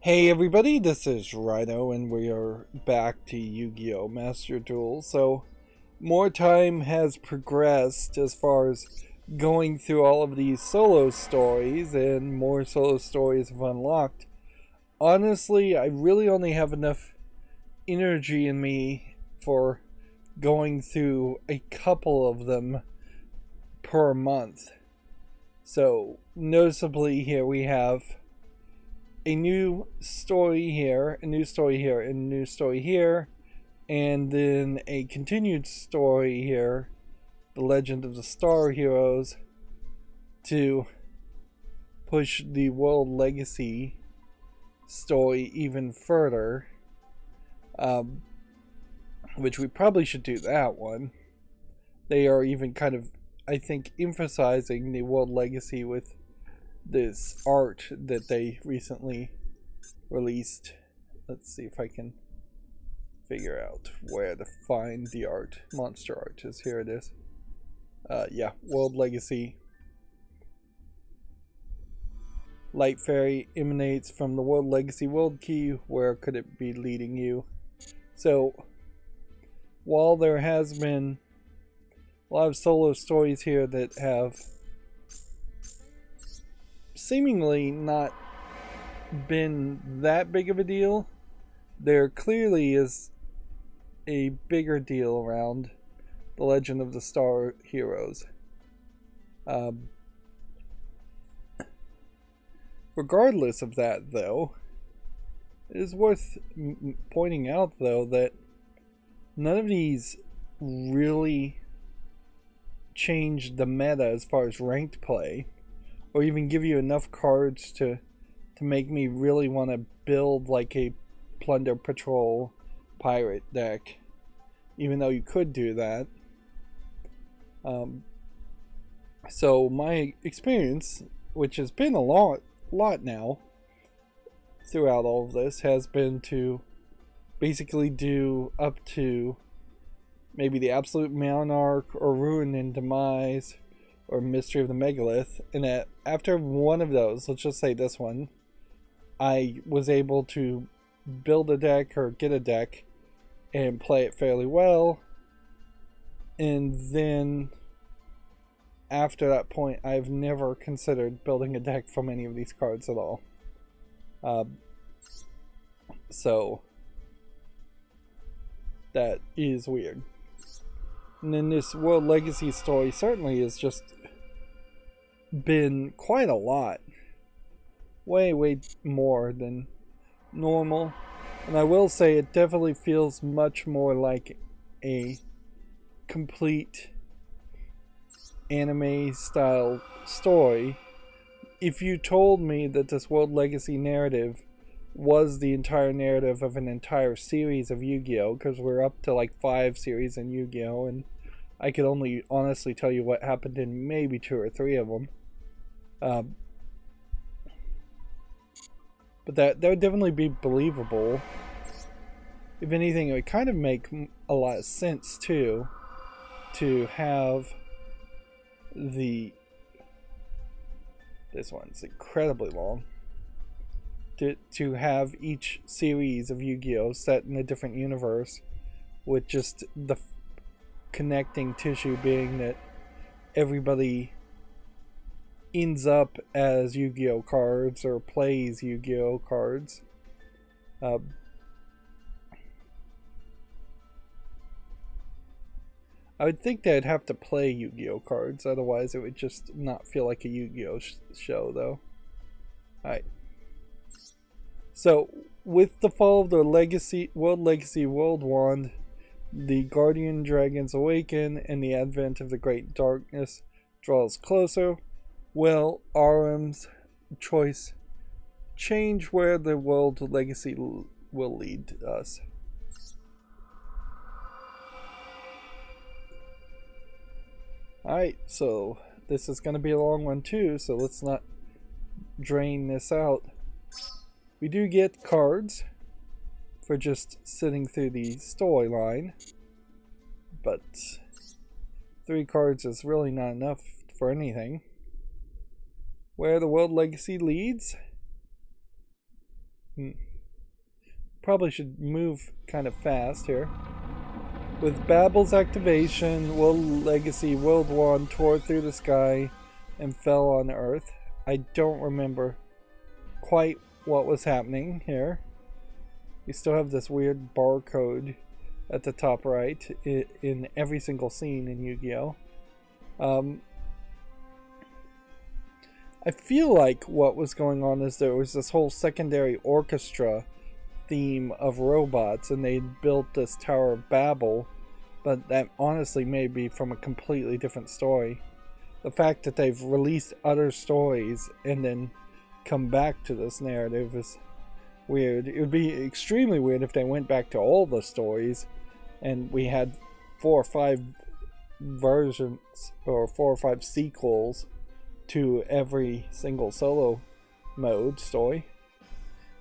Hey everybody, this is Rydo and we are back to Yu-Gi-Oh! Master Duel. So, more time has progressed as far as going through all of these solo stories and more solo stories have unlocked. Honestly, I really only have enough energy in me for going through a couple of them per month. So, noticeably here we have a new story here, a new story here, and a new story here, and then a continued story here, The Legend of the Star Heroes, to push the World Legacy story even further, which we probably should do that one. They are even kind of, I think, emphasizing the World Legacy with this art that they recently released. Let's see if I can figure out where to find the art. Monster art is here. It is. Yeah, World Legacy. Light Fairy emanates from the World Legacy World Key. Where could it be leading you? So, while there has been a lot of solo stories here that have seemingly not been that big of a deal, there clearly is a bigger deal around The Legend of the Star Heroes. Regardless of that, though, it is worth pointing out, though, that none of these really changed the meta as far as ranked play, or even give you enough cards to make me really want to build like a Plunder Patrol pirate deck, even though you could do that. So my experience, which has been a lot now throughout all of this, has been to basically do up to maybe the Absolute Monarch or Ruin and Demise or Mystery of the Megalith, and after one of those, let's just say this one, I was able to build a deck or get a deck and play it fairly well, and then after that point I've never considered building a deck from any of these cards at all. So that is weird. And then this World Legacy story certainly has just been quite a lot. Way more than normal. And I will say it definitely feels much more like a complete anime style story. If you told me that this World Legacy narrative was the entire narrative of an entire series of Yu-Gi-Oh, because we're up to like 5 series in Yu-Gi-Oh, and I could only honestly tell you what happened in maybe 2 or 3 of them. But that would definitely be believable. If anything, it would kind of make a lot of sense too, to have this one's incredibly long, to have each series of Yu-Gi-Oh set in a different universe, with just the connecting tissue being that everybody ends up as Yu-Gi-Oh cards or plays Yu-Gi-Oh cards. I would think they'd have to play Yu-Gi-Oh cards, otherwise it would just not feel like a Yu-Gi-Oh show, though. Alright. So, with the fall of the World Legacy World Wand, the Guardian Dragons awaken, and the advent of the Great Darkness draws closer, will RM's choice change where the World Legacy will lead us? Alright, so this is going to be a long one too, so let's not drain this out. We do get cards for just sitting through the storyline, but 3 cards is really not enough for anything. Where the World Legacy leads? Probably should move kind of fast here. With Babel's activation, World Legacy World 1 tore through the sky and fell on Earth. I don't remember quite what was happening here. We still have this weird barcode at the top right in every single scene in Yu-Gi-Oh! I feel like what was going on is there was this whole secondary orchestra theme of robots, and they built this Tower of Babel, but that honestly may be from a completely different story. The fact that they've released other stories and then come back to this narrative is weird. It would be extremely weird if they went back to all the stories and we had 4 or 5 versions or 4 or 5 sequels to every single solo mode story.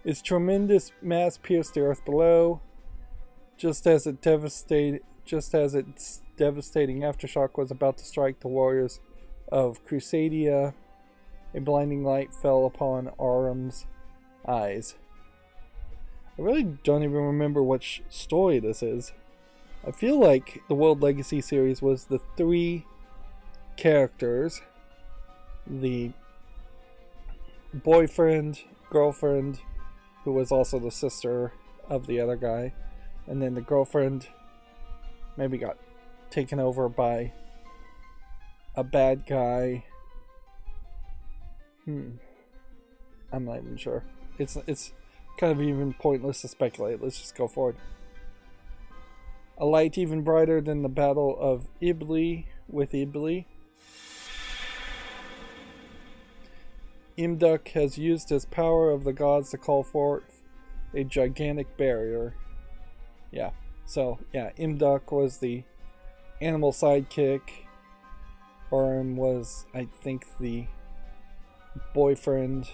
Its tremendous mass pierced the earth below, just as its devastating aftershock was about to strike the warriors of Crusadia. A blinding light fell upon Aram's eyes. I really don't even remember which story this is. I feel like the World Legacy series was the 3 characters, the boyfriend, girlfriend, who was also the sister of the other guy, and then the girlfriend maybe got taken over by a bad guy. I'm not even sure. It's kind of even pointless to speculate. Let's just go forward. A light even brighter than the battle of Ibli with Ibli. Imduk has used his power of the gods to call forth a gigantic barrier. Yeah, so yeah, Imduk was the animal sidekick. Orim was, I think, the boyfriend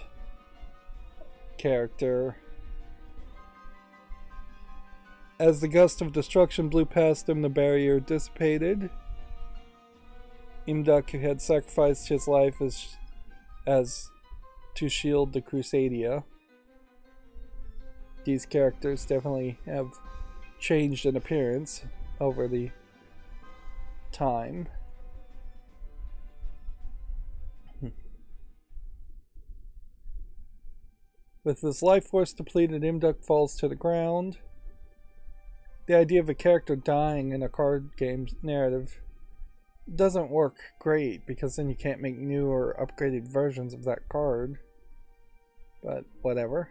character. As the gust of destruction blew past him, the barrier dissipated. Imduk had sacrificed his life as to shield the Crusadia. These characters definitely have changed in appearance over the time. With his life force depleted, Imduk falls to the ground. The idea of a character dying in a card game narrative doesn't work great, because then you can't make new or upgraded versions of that card. But whatever.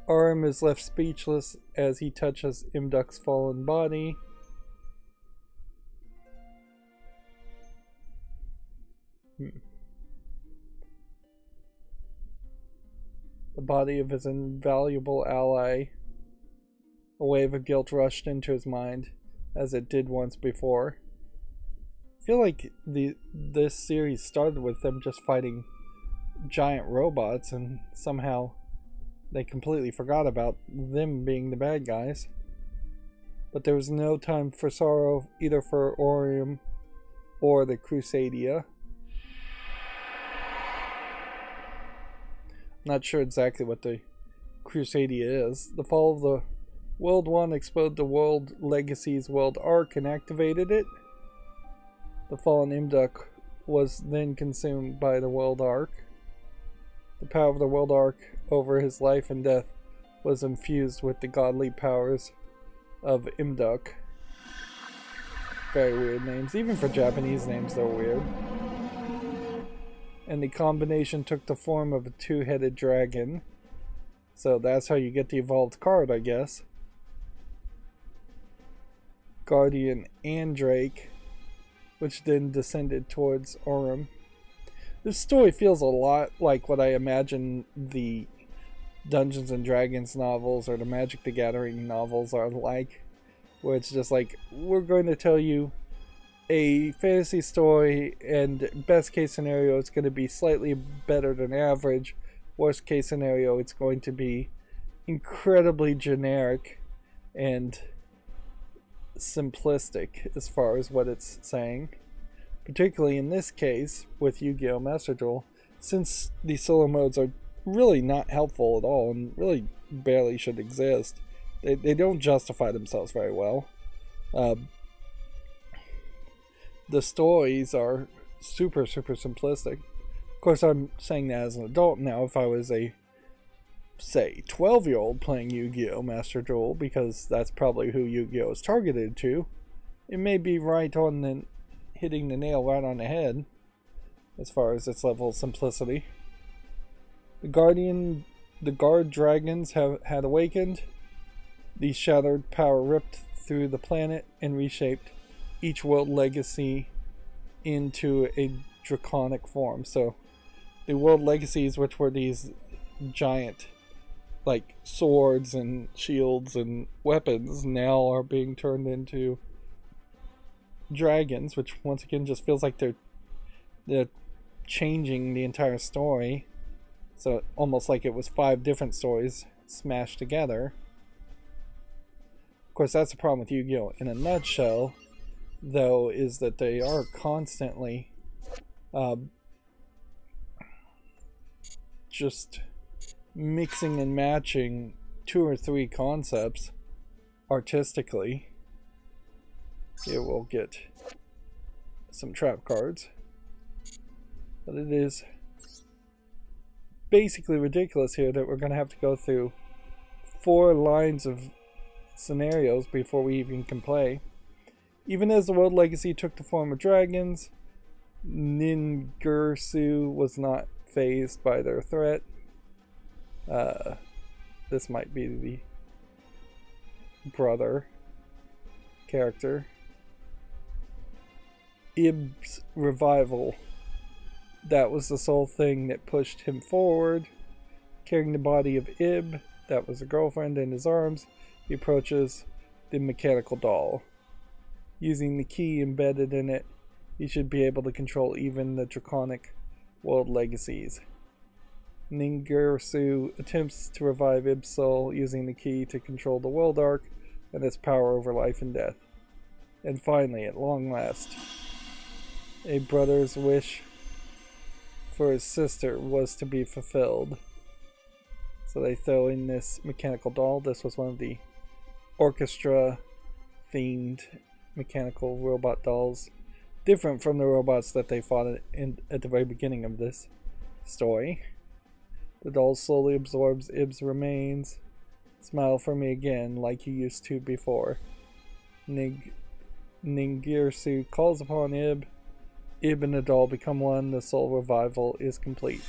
Aram is left speechless as he touches Imduk's fallen body. The body of his invaluable ally. A wave of guilt rushed into his mind, as it did once before. I feel like this series started with them just fighting giant robots, and somehow they completely forgot about them being the bad guys. But there was no time for sorrow, either for Orium or the Crusadia. Not sure exactly what the Crusadia is. The fall of the World 1 exploded the World Legacy's World Arc and activated it. The fallen Imduk was then consumed by the World Arc. The power of the World Arc over his life and death was infused with the godly powers of Imduk. Very weird names. Even for Japanese names, they're weird. And the combination took the form of a 2-headed dragon. So that's how you get the evolved card, I guess. Guardian and Drake, which then descended towards Orim. This story feels a lot like what I imagine the Dungeons and Dragons novels or the Magic the Gathering novels are like, where it's just like, we're going to tell you a fantasy story, and best case scenario it's going to be slightly better than average. Worst case scenario it's going to be incredibly generic and simplistic as far as what it's saying. Particularly in this case with Yu-Gi-Oh! Master Duel, since the solo modes are really not helpful at all and really barely should exist. They don't justify themselves very well. The stories are super simplistic. Of course, I'm saying that as an adult now. If I was a, say, 12-year-old playing Yu-Gi-Oh! Master Duel, because that's probably who Yu-Gi-Oh! Is targeted to, it may be right on the hitting the nail right on the head as far as its level of simplicity. The guard dragons had awakened. The shattered power ripped through the planet and reshaped each world legacy into a draconic form. So the world legacies, which were these giant like swords and shields and weapons, now are being turned into dragons, which once again just feels like they're changing the entire story. So almost like it was 5 different stories smashed together. Of course, that's the problem with Yu-Gi-Oh! In a nutshell, though, is that they are constantly just mixing and matching 2 or 3 concepts artistically. Here we'll get some trap cards. But it is basically ridiculous here that we're going to have to go through 4 lines of scenarios before we even can play. Even as the world legacy took the form of dragons, Ningirsu was not fazed by their threat. This might be the brother character. Ib's revival. That was the sole thing that pushed him forward. Carrying the body of Ib, that was a girlfriend, in his arms, he approaches the mechanical doll. Using the key embedded in it, he should be able to control even the draconic world legacies. Ningirsu attempts to revive Ib's soul using the key to control the world arc and its power over life and death. And finally, at long last, a brother's wish for his sister was to be fulfilled. So they throw in this mechanical doll. This was one of the orchestra themed mechanical robot dolls, different from the robots that they fought at the very beginning of this story. The doll slowly absorbs Ib's remains. Smile for me again like you used to before. Ningirsu calls upon Ib. Ib and the doll become one. The soul revival is complete.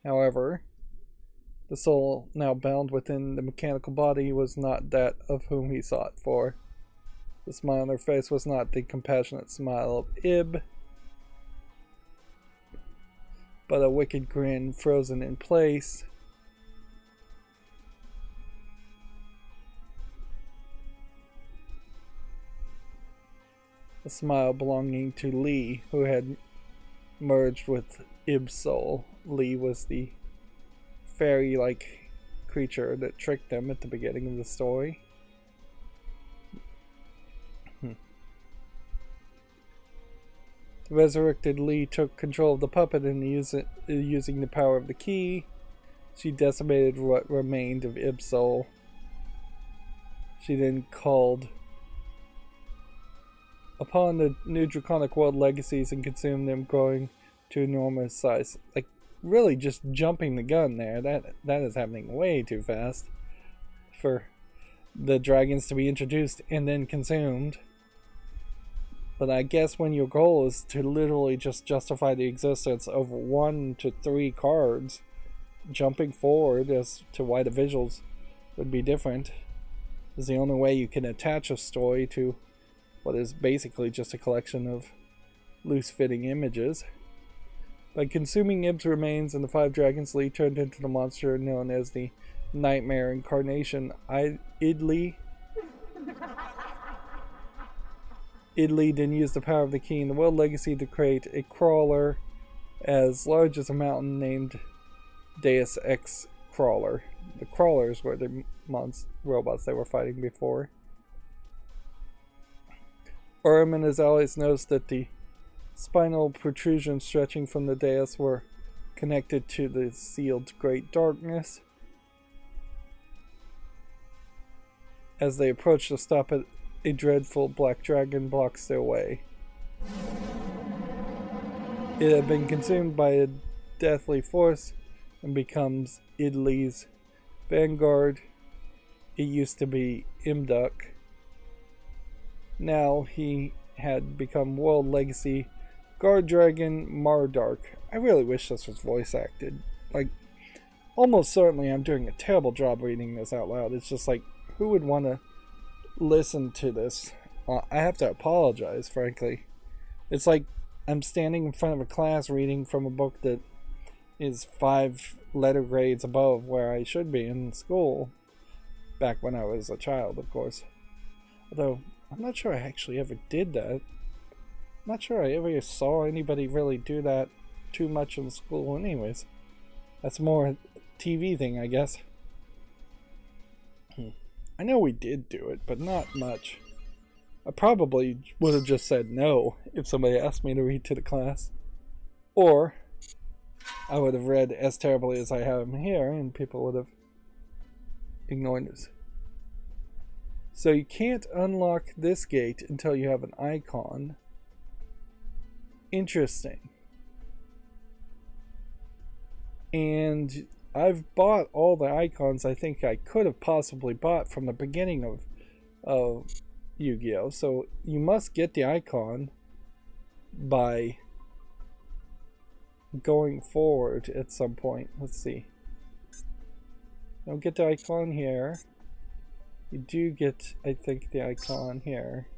However, the soul, now bound within the mechanical body, was not that of whom he sought for. The smile on her face was not the compassionate smile of Ib, but a wicked grin frozen in place. A smile belonging to Lee, who had merged with Ib's soul. Lee was the fairy-like creature that tricked them at the beginning of the story. The resurrected Lee took control of the puppet and using the power of the key, she decimated what remained of Ib's soul. She then called upon the new draconic world legacies and consumed them, growing to enormous size. Like, really just jumping the gun there. That is happening way too fast for the dragons to be introduced and then consumed. But I guess when your goal is to literally just justify the existence of 1 to 3 cards, jumping forward as to why the visuals would be different is the only way you can attach a story to what is basically just a collection of loose-fitting images. By consuming Ib's remains and the 5 dragons, Lee turned into the monster known as the Nightmare Incarnation. Idli then used the power of the key in the world legacy to create a crawler as large as a mountain named Deus Ex Crawler. The crawlers were the robots they were fighting before. Urim and his allies noticed that the spinal protrusions stretching from the dais were connected to the sealed great darkness. As they approach to stop it, a dreadful black dragon blocks their way. It had been consumed by a deathly force and becomes Italy's vanguard. It used to be Imduk. Now he had become World Legacy Guard Dragon Mardark. I really wish this was voice acted. Like, almost certainly I'm doing a terrible job reading this out loud. It's just like, who would want to listen to this? I have to apologize, frankly. It's like I'm standing in front of a class reading from a book that is 5 letter grades above where I should be in school. Back when I was a child, of course. Although, I'm not sure I actually ever did that. I'm not sure I ever saw anybody really do that too much in school anyways. That's more a TV thing, I guess. I know we did do it, but not much. I probably would have just said no if somebody asked me to read to the class. Or, I would have read as terribly as I have here, and people would have ignored this. So you can't unlock this gate until you have an icon. Interesting. And I've bought all the icons I think I could have possibly bought from the beginning of Yu-Gi-Oh! So you must get the icon by going forward at some point. Let's see. Don't get the icon here. You do get, I think, the icon here.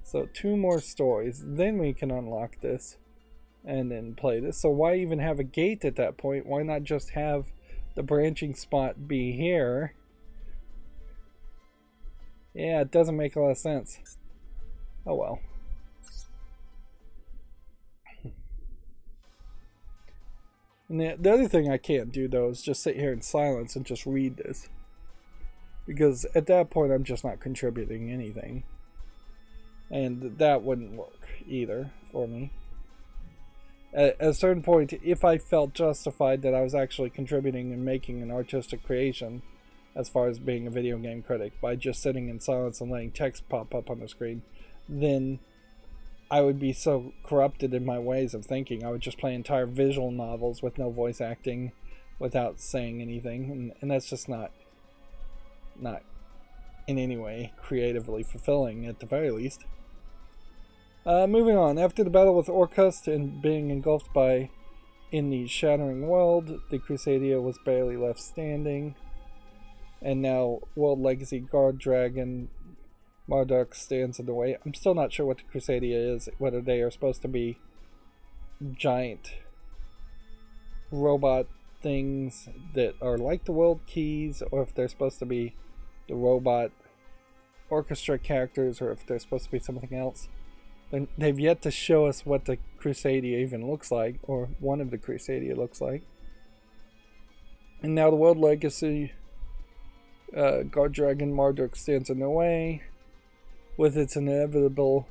So 2 more stories. Then we can unlock this and then play this. So why even have a gate at that point? Why not just have the branching spot be here? Yeah, it doesn't make a lot of sense. Oh well. And the other thing I can't do, though, is just sit here in silence and just read this. Because at that point, I'm just not contributing anything. And that wouldn't work either for me. At a certain point, if I felt justified that I was actually contributing and making an artistic creation, as far as being a video game critic, by just sitting in silence and letting text pop up on the screen, then I would be so corrupted in my ways of thinking. I would just play entire visual novels with no voice acting, without saying anything, and that's just not in any way creatively fulfilling, at the very least. Moving on. After the battle with Orcust and being engulfed in the shattering world, the Crusadia was barely left standing. And now World Legacy Guard Dragon Mardark stands in the way. I'm still not sure what the Crusadia is, whether they are supposed to be giant robot things that are like the world keys, or if they're supposed to be the robot orchestra characters, or if they're supposed to be something else. They've yet to show us what the Crusadia even looks like, or one of the Crusadia looks like. And now the World Legacy Guard Dragon Mardark stands in their way. Was it inevitable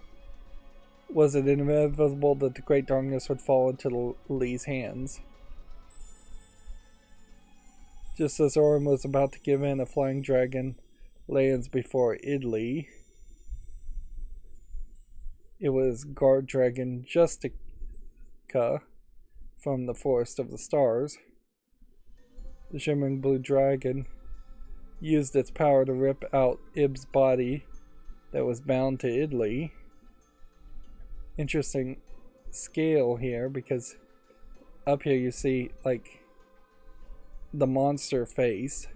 that the Great Darkness would fall into Lee's hands? Just as Orm was about to give in, a flying dragon lands before Italy. It was Guard Dragon Justica from the Forest of the Stars. The shimmering blue dragon used its power to rip out Ib's body that was bound to Italy. Interesting scale here, because up here you see like the monster face,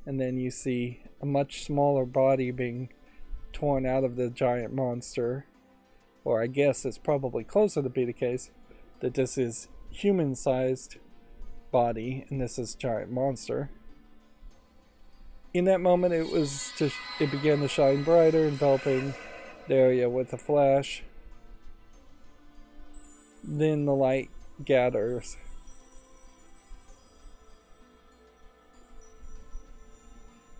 and then you see a much smaller body being torn out of the giant monster. Or I guess it's probably closer to be the case that this is human-sized body and this is giant monster. In that moment, it began to shine brighter, enveloping the area with a flash. Then the light gathers.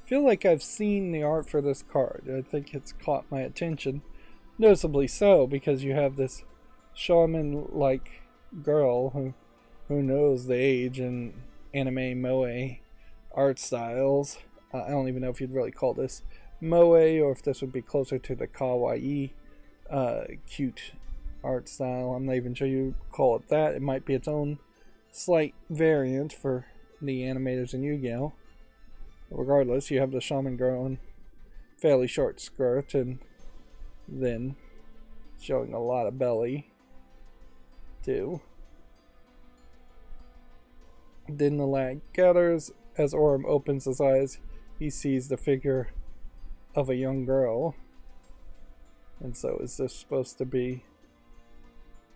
I feel like I've seen the art for this card. I think it's caught my attention. Noticeably so, because you have this shaman-like girl who knows the age and anime moe art styles. I don't even know if you'd really call this moe or if this would be closer to the kawaii cute art style. I'm not even sure you call it that. It might be its own slight variant for the animators in Yu-Gi-Oh! Regardless, you have the shaman girl in fairly short skirt and then showing a lot of belly too. Then the lag gathers. As Orm opens his eyes, he sees the figure of a young girl. And so is this supposed to be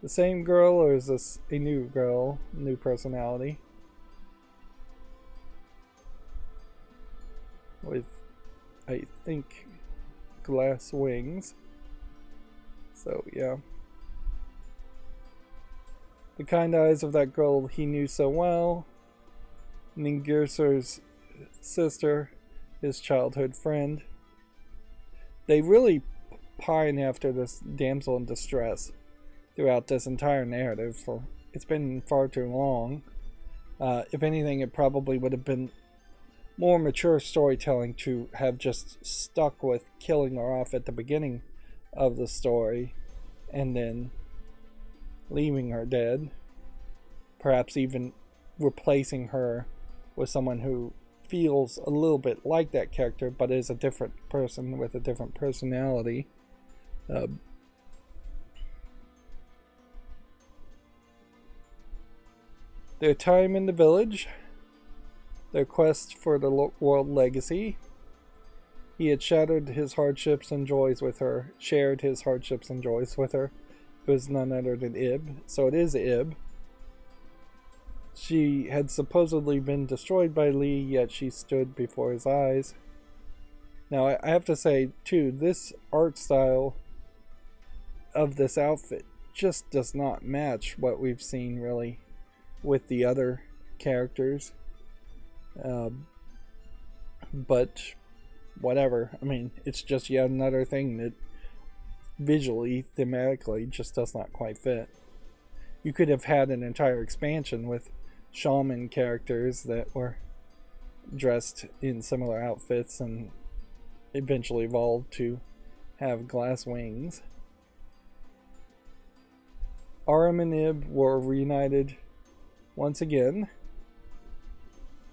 the same girl, or is this a new girl, new personality? With, I think, glass wings. So, yeah. The kind eyes of that girl he knew so well. Ningirsur's sister, his childhood friend. They really pine after this damsel in distress throughout this entire narrative, for it's been far too long. If anything, it probably would have been more mature storytelling to have just stuck with killing her off at the beginning of the story and then leaving her dead. Perhaps even replacing her with someone who feels a little bit like that character but is a different person with a different personality. Their time in the village, their quest for the world legacy. He had shared his hardships and joys with her. It was none other than Ib, so it is Ib. She had supposedly been destroyed by Lee, yet she stood before his eyes. Now, I have to say, too, this art style of this outfit just does not match what we've seen, really, with the other characters. But whatever. I mean, it's just yet another thing that visually, thematically, just does not quite fit. You could have had an entire expansion with shaman characters that were dressed in similar outfits and eventually evolved to have glass wings. Aram and Ib were reunited once again,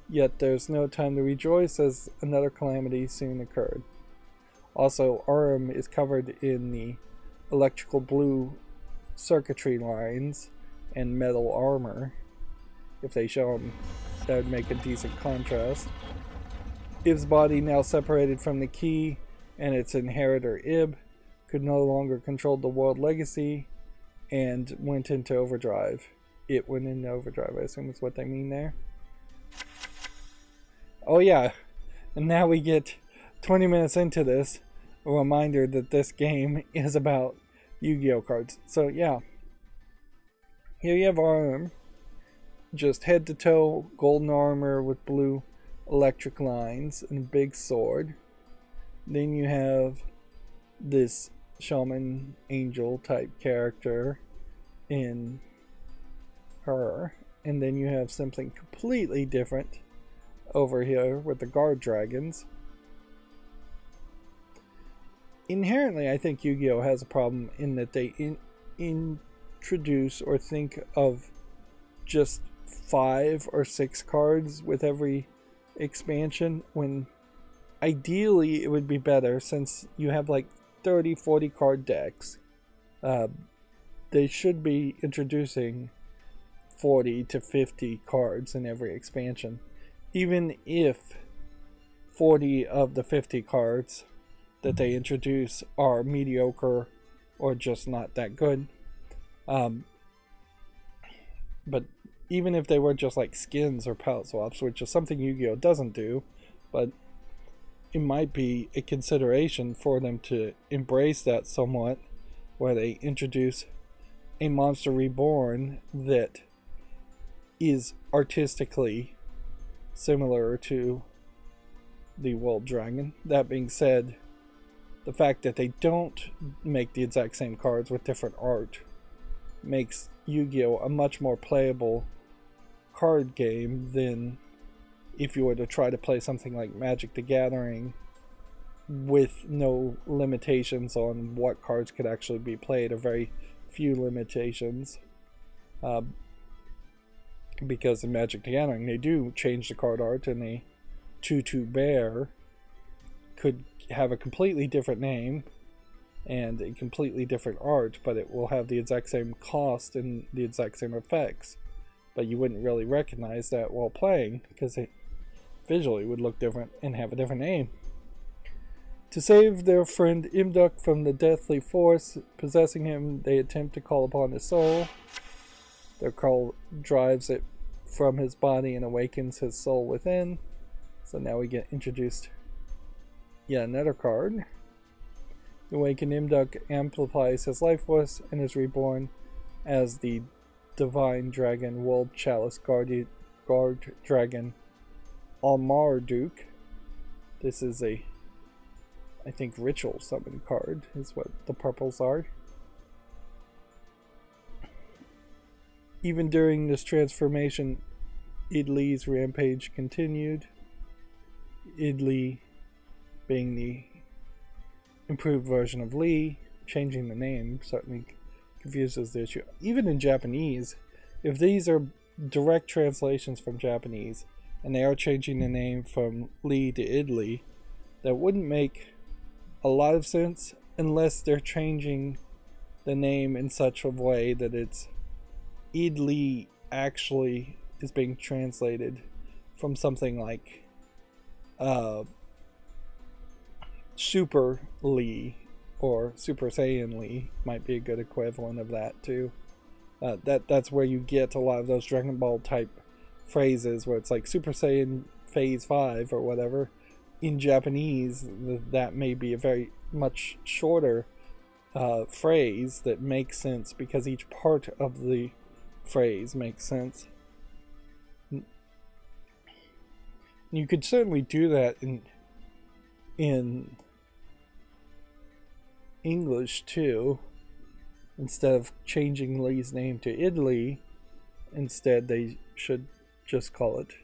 yet there's no time to rejoice as another calamity soon occurred. Also, Aram is covered in the electrical blue circuitry lines and metal armor. If they show him, that would make a decent contrast. Ib's body, now separated from the key and its inheritor Ib, could no longer control the world legacy and went into overdrive. It went into overdrive, I assume is what they mean there. Oh yeah, and now we get 20 minutes into this, a reminder that this game is about Yu-Gi-Oh cards. So yeah, here you have Aram, just head to toe, golden armor with blue electric lines and a big sword. Then you have this shaman angel type character in her, and then you have something completely different over here with the guard dragons. Inherently, I think Yu-Gi-Oh has a problem in that they introduce or think of just 5 or 6 cards with every expansion, when ideally it would be better, since you have like 30-40 card decks. They should be introducing 40 to 50 cards in every expansion, even if 40 of the 50 cards that they introduce are mediocre or just not that good. But even if they were just like skins or palette swaps, which is something Yu-Gi-Oh doesn't do, but it might be a consideration for them to embrace that somewhat, where they introduce a monster reborn that is artistically similar to the World Dragon. That being said, the fact that they don't make the exact same cards with different art makes Yu-Gi-Oh! A much more playable card game than if you were to try to play something like Magic the Gathering with no limitations on what cards could actually be played, or very few limitations. Because in Magic the Gathering they do change the card art, and a 2/2 bear could have a completely different name and a completely different art, but it will have the exact same cost and the exact same effects. But you wouldn't really recognize that while playing, because it visually would look different and have a different name. To save their friend Imduk from the deathly force possessing him, they attempt to call upon his soul. Their call drives it from his body and awakens his soul within. So now we get introduced yet another card. The awakened Imduk amplifies his life force and is reborn as the divine dragon World Chalice Guard Dragon Almarduk. This is a, I think, ritual summon card is what the purples are. Even during this transformation, Idli's rampage continued. Idli being the improved version of Lee. Changing the name certainly confuses the issue. Even in Japanese, if these are direct translations from Japanese and they are changing the name from Lee to Idli, that wouldn't make a lot of sense unless they're changing the name in such a way that it's Idli actually is being translated from something like Super Lee or Super Saiyan Lee might be a good equivalent of that too. That's where you get a lot of those Dragon Ball type phrases where it's like Super Saiyan Phase 5 or whatever. In Japanese, that may be a very much shorter phrase that makes sense because each part of the phrase makes sense. You could certainly do that in English too. Instead of changing Lee's name to Idli, instead they should just call it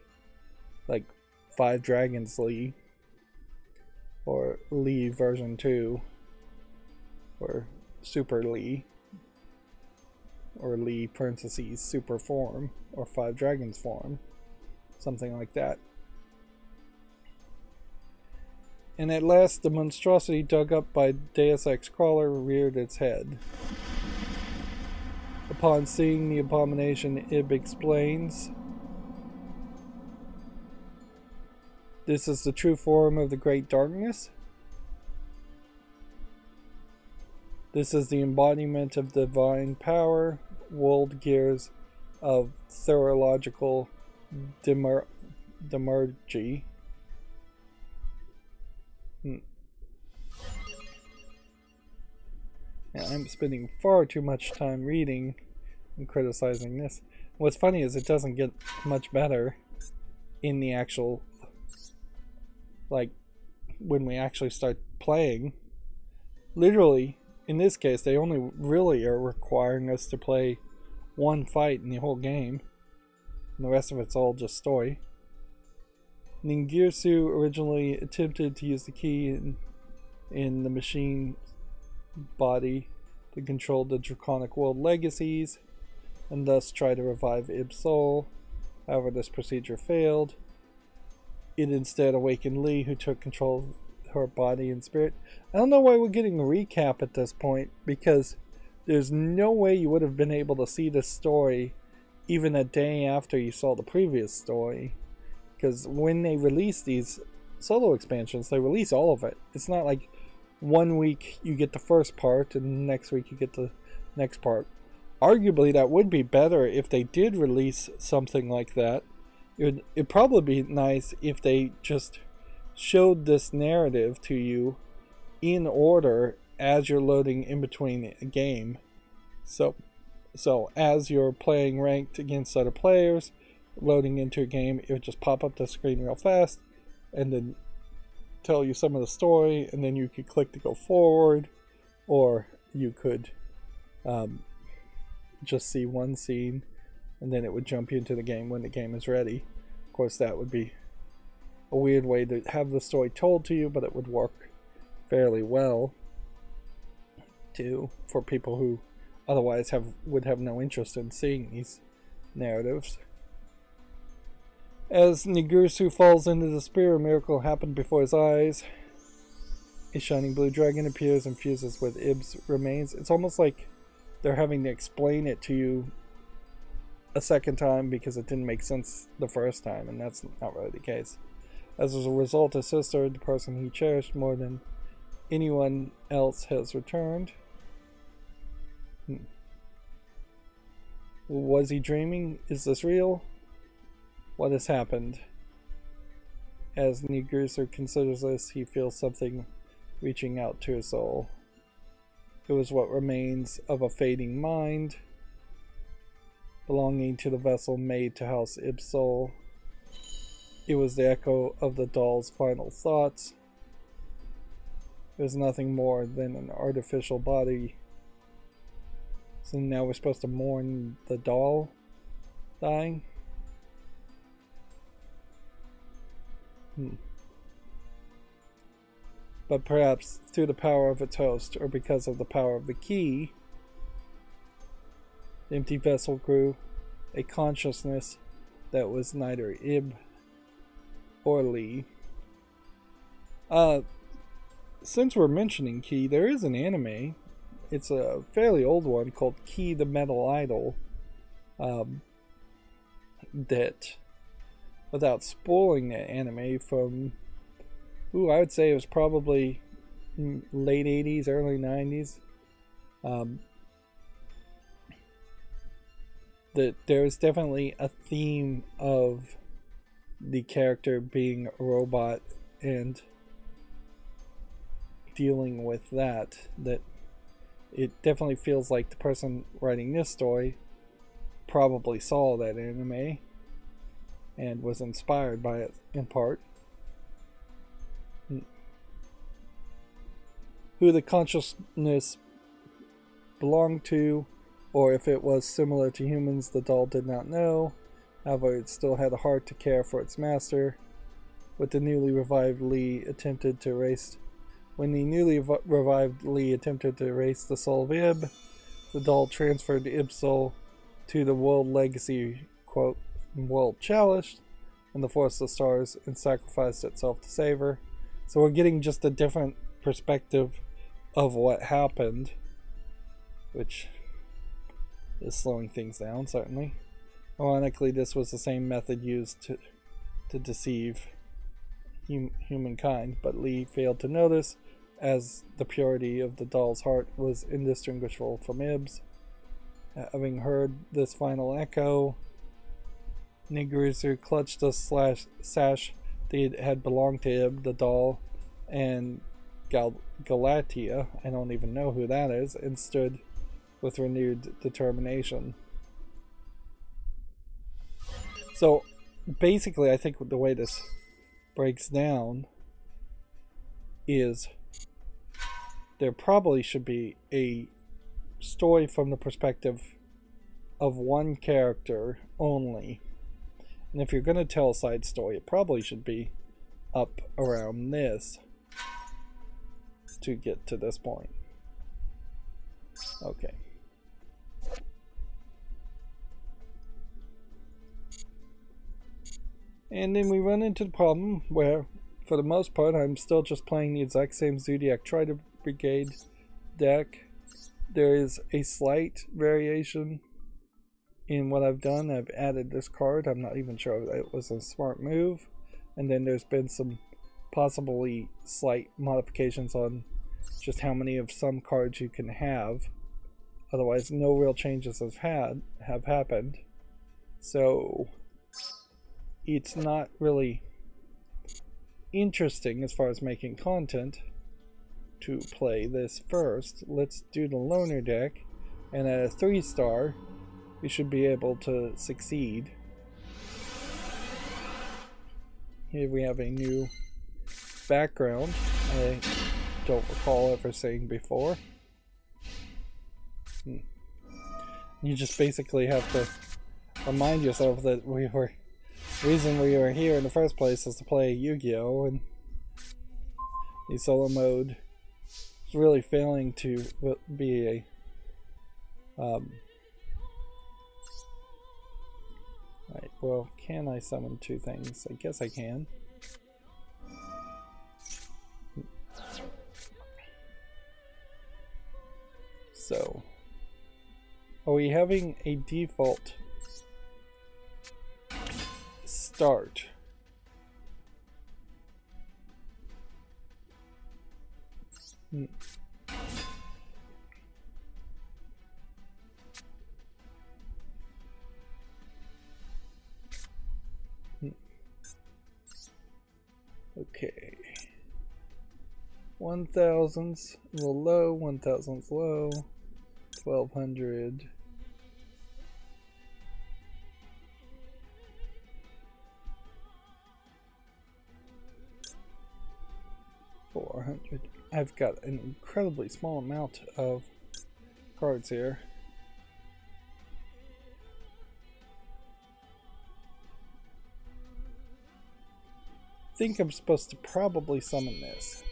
like Five Dragons Lee, or Lee version 2, or Super Lee, or Lee parentheses super form, or Five Dragons form, something like that. And at last the monstrosity dug up by Deus Ex Crawler reared its head. Upon seeing the abomination, Ib explains, "This is the true form of the Great Darkness. This is the embodiment of divine power, world gears of thurological demergy." Yeah, I'm spending far too much time reading and criticizing this. What's funny is it doesn't get much better in the actual, like, when we actually start playing. Literally, in this case, they only really are requiring us to play one fight in the whole game. And the rest of it's all just story. Ningirsu originally attempted to use the key in the machine body to control the draconic world legacies and thus try to revive Ib's soul. However, this procedure failed. It instead awakened Lee, who took control of her body and spirit. I don't know why we're getting a recap at this point, because there's no way you would have been able to see this story even a day after you saw the previous story. Because when they release these solo expansions, they release all of it. It's not like 1 week you get the first part and next week you get the next part. Arguably that would be better if they did release something like that. It'd probably be nice if they just showed this narrative to you in order as you're loading in between a game. So as you're playing ranked against other players, loading into a game, it would just pop up the screen real fast and then tell you some of the story, and then you could click to go forward, or you could just see one scene and then it would jump you into the game when the game is ready. Of course, that would be a weird way to have the story told to you, but it would work fairly well too for people who otherwise would have no interest in seeing these narratives. As Nigursu falls into despair, a miracle happened before his eyes. A shining blue dragon appears and fuses with Ib's remains. It's almost like they're having to explain it to you a second time because it didn't make sense the first time, and that's not really the case. As a result, his sister, the person he cherished more than anyone else, has returned. Was he dreaming? Is this real? What has happened? As Nigursu considers this, he feels something reaching out to his soul. It was what remains of a fading mind, belonging to the vessel made to house Ib's soul. It was the echo of the doll's final thoughts. It was nothing more than an artificial body. So now we're supposed to mourn the doll dying? But perhaps through the power of its host, or because of the power of the key, the empty vessel grew a consciousness that was neither Ib or Lee. Since we're mentioning Key, there is an anime. It's a fairly old one called Key the Metal Idol. That, without spoiling that anime, from I would say it was probably late 80s, early 90s. That there's definitely a theme of the character being a robot and dealing with that it definitely feels like the person writing this story probably saw that anime and was inspired by it in part. Who the consciousness belonged to, or if it was similar to humans, the doll did not know. However, it still had a heart to care for its master. When the newly revived Lee attempted to erase the soul of Ib, the doll transferred Ib's soul to the world legacy, quote, world chalice, and the Forest of Stars, and sacrificed itself to save her. So we're getting just a different perspective of what happened, which is slowing things down, certainly. Ironically, this was the same method used to deceive humankind, but Lee failed to notice, as the purity of the doll's heart was indistinguishable from Ib's. Having heard this final echo, Nigursu clutched the sash that had belonged to Ib, the doll, and Galatea, I don't even know who that is, and stood with renewed determination. So basically, I think the way this breaks down is there probably should be a story from the perspective of one character only. And if you're going to tell a side story, it probably should be up around this to get to this point. Okay. And then we run into the problem where, for the most part, I'm still just playing the exact same Zodiac Trident Brigade deck. There is a slight variation in what I've done. I've added this card. I'm not even sure if it was a smart move. And then there's been some possibly slight modifications on just how many of some cards you can have. Otherwise, no real changes have happened. So it's not really interesting as far as making content to play this first. Let's do the loner deck, and at a 3-star we should be able to succeed. Here we have a new background I don't recall ever seeing before. You just basically have to remind yourself that the reason we were here in the first place is to play Yu-Gi-Oh! And the solo mode is really failing to be a right, well, can I summon two things? I guess I can. So, are we having a default start? Okay. 1000's a little low, 1000's low, 1200. I've got an incredibly small amount of cards here. I think I'm supposed to probably summon this.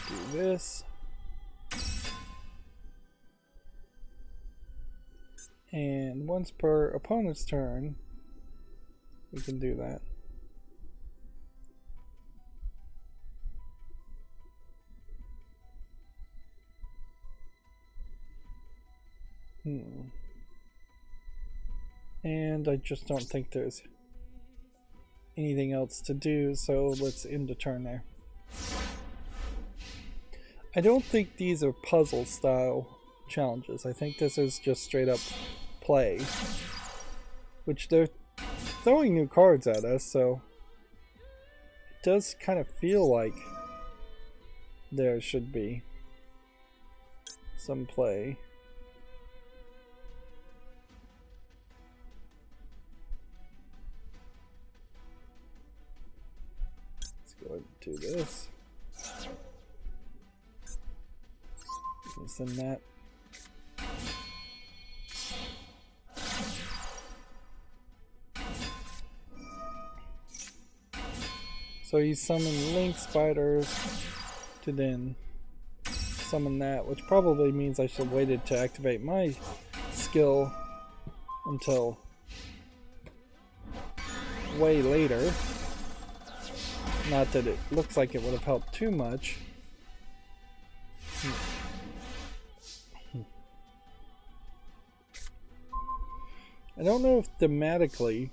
Do this. And once per opponent's turn, we can do that. And I just don't think there's anything else to do, so let's end the turn there. I don't think these are puzzle style challenges. I think this is just straight up play, which they're throwing new cards at us, so it does kind of feel like there should be some play. Go ahead and do this. Send that. So you summon link spiders to then summon that, which probably means I should have waited to activate my skill until way later. Not that it looks like it would have helped too much. I don't know if thematically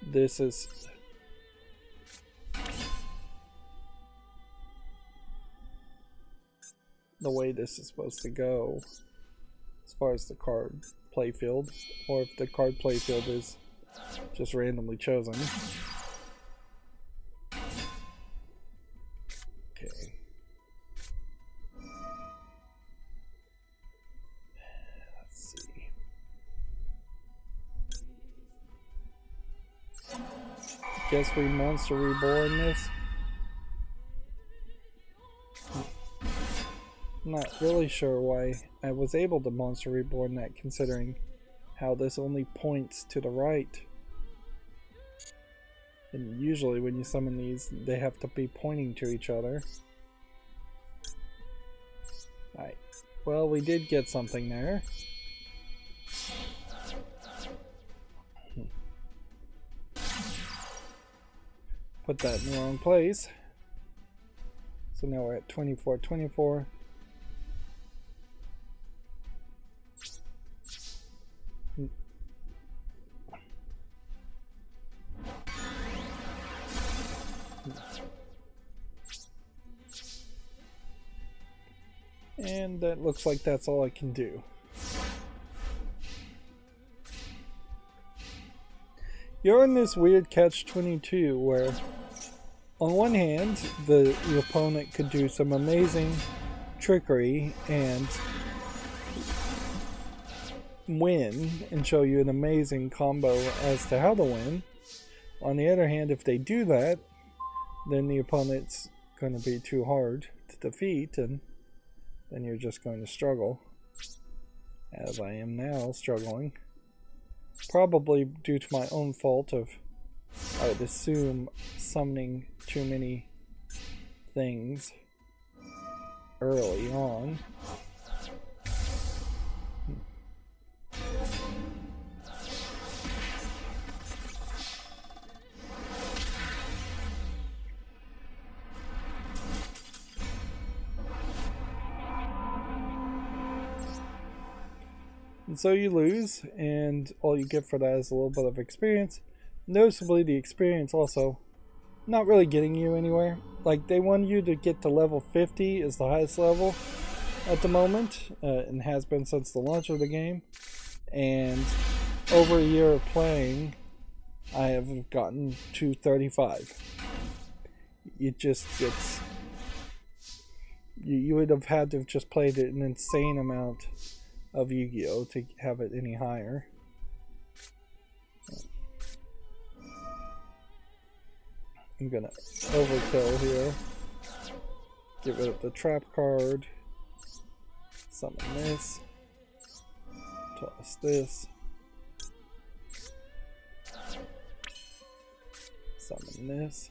this is the way this is supposed to go as far as the card playfield, or if the card playfield is just randomly chosen. Guess we Monster Reborn this. I'm not really sure why I was able to Monster Reborn that, considering how this only points to the right. And usually when you summon these, they have to be pointing to each other. Alright, well, we did get something there. Put that in the wrong place. So now we're at 24. And that looks like that's all I can do. You're in this weird catch-22 where on one hand the opponent could do some amazing trickery and win and show you an amazing combo as to how to win. On the other hand, if they do that, then the opponent's going to be too hard to defeat, and then you're just going to struggle, as I am now struggling. Probably due to my own fault of, I would assume, summoning too many things early on. And so you lose, and all you get for that is a little bit of experience. Noticeably, the experience also not really getting you anywhere. Like, they want you to get to level 50 is the highest level at the moment, and has been since the launch of the game. And over a year of playing, I have gotten to 35. It just gets... You would have had to have just played an insane amount of Yu-Gi-Oh! To have it any higher. I'm gonna overkill here. Get rid of the trap card. Summon this. Toss this. Summon this.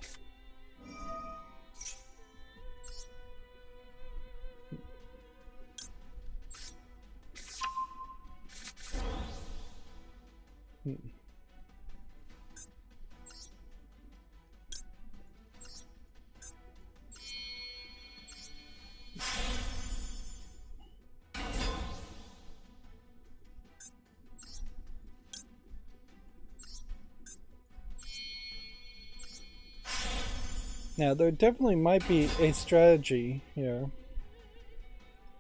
Now, there definitely might be a strategy here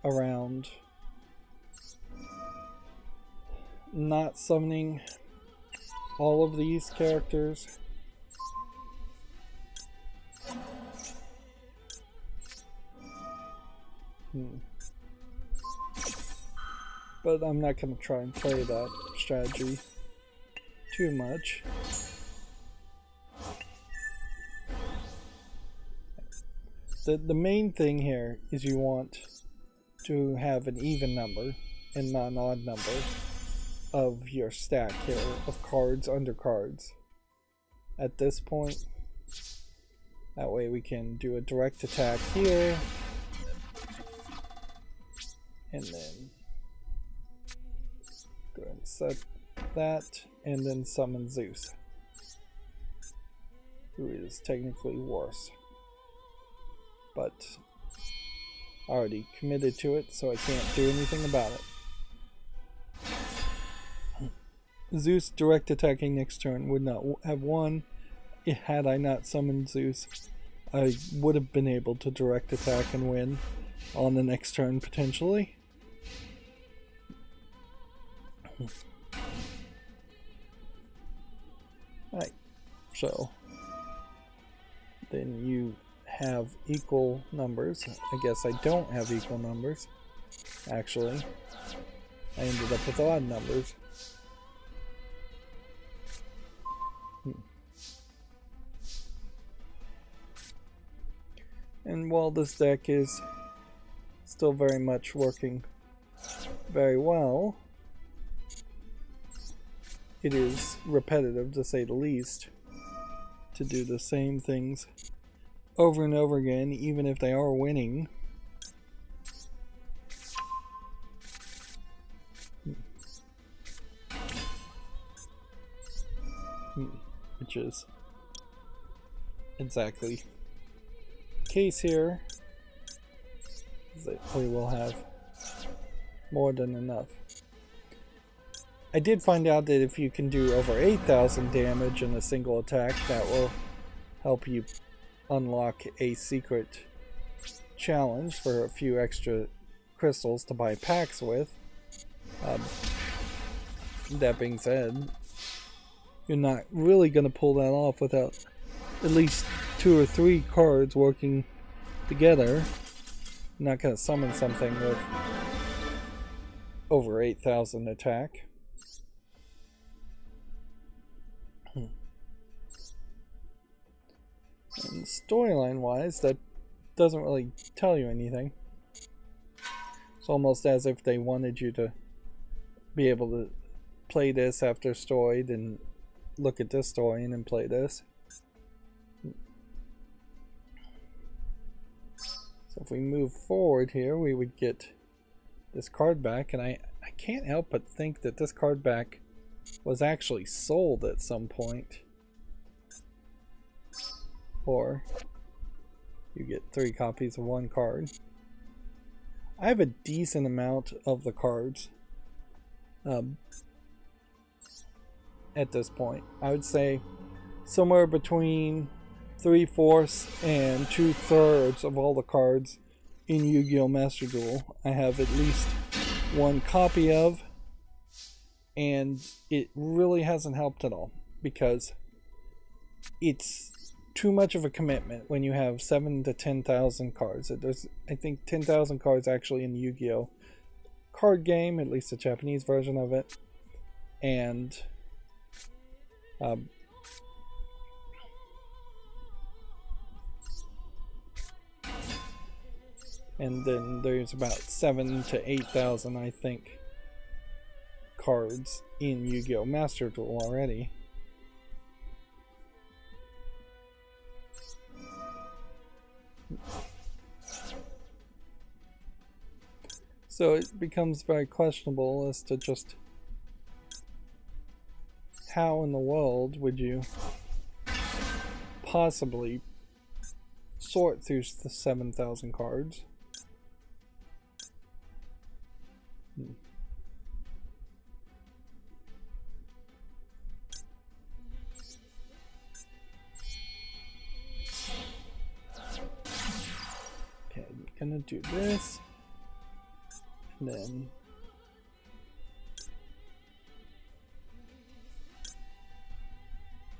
around not summoning all of these characters. But I'm not going to try and play that strategy too much. The main thing here is you want to have an even number and not an odd number of your stack here of cards under cards at this point. That way we can do a direct attack here and then go ahead and set that and then summon Zeus, who is technically worse. But I already committed to it, so I can't do anything about it. Zeus direct attacking next turn would not have won. Had I not summoned Zeus, I would have been able to direct attack and win on the next turn potentially. Right, so then you have equal numbers. I guess I don't have equal numbers. Actually, I ended up with odd numbers. And while this deck is still very much working very well, it is repetitive, to say the least, to do the same things over and over again, even if they are winning. Which is exactly the case here, is that we will have more than enough. I did find out that if you can do over 8,000 damage in a single attack, that will help you unlock a secret challenge for a few extra crystals to buy packs with. That being said, you're not really going to pull that off without at least 2 or 3 cards working together. You're not going to summon something with over 8,000 attack. And storyline wise, that doesn't really tell you anything. It's almost as if they wanted you to be able to play this after story, then look at this story and then play this. So if we move forward here, we would get this card back, and I can't help but think that this card back was actually sold at some point. Or you get 3 copies of 1 card. I have a decent amount of the cards at this point. I would say somewhere between 3/4 and 2/3 of all the cards in Yu-Gi-Oh! Master Duel I have at least 1 copy of, and it really hasn't helped at all because it's too much of a commitment when you have 7,000 to 10,000 cards. There's, I think, 10,000 cards actually in the Yu-Gi-Oh! Card game, at least the Japanese version of it, and then there's about 7,000 to 8,000, I think, cards in Yu-Gi-Oh! Master Duel already. So it becomes very questionable as to just how in the world would you possibly sort through the 7,000 cards. Okay, I'm gonna do this. And then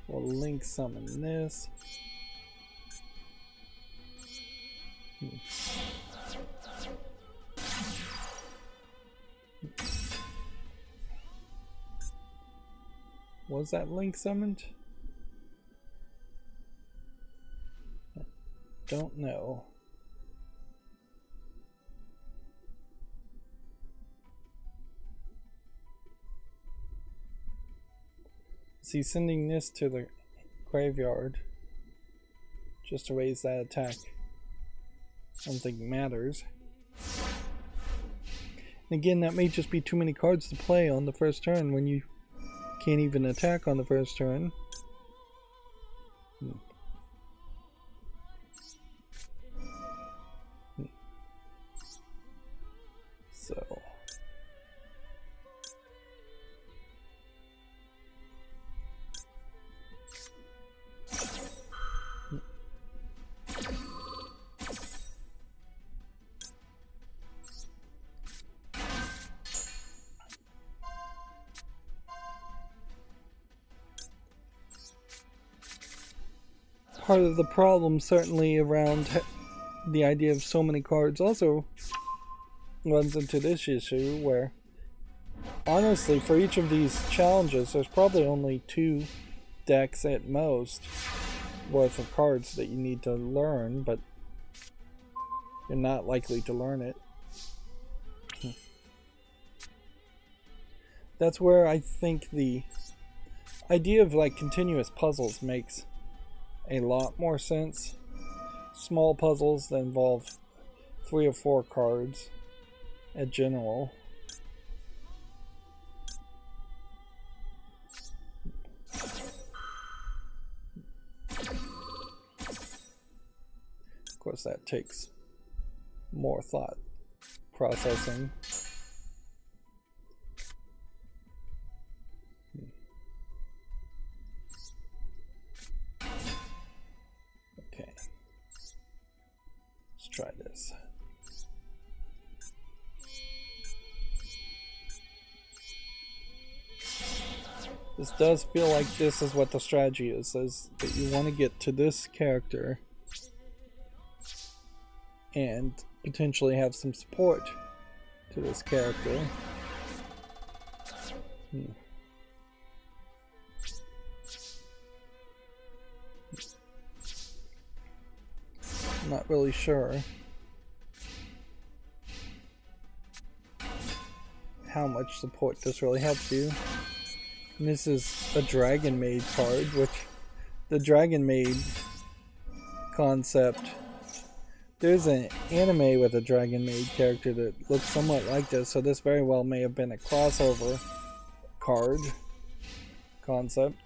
we'll link summon this. Was that link summoned? I don't know. Is he sending this to the graveyard just to raise that attack? I don't think it matters. And again, that may just be too many cards to play on the first turn when you can't even attack on the first turn. So part of the problem certainly around the idea of so many cards also runs into this issue where honestly for each of these challenges there's probably only 2 decks at most worth of cards that you need to learn, but you're not likely to learn it. That's where I think the idea of like continuous puzzles makes a lot more sense. Small puzzles that involve 3 or 4 cards at general. Of course that takes more thought processing. Okay, let's try this. This does feel like this is what the strategy is that you want to get to this character and potentially have some support to this character. I'm not really sure. how much support this really helps you. And this is a Dragon Maid card, which the Dragon Maid concept, there's an anime with a Dragon Maid character that looks somewhat like this, so this very well may have been a crossover card concept.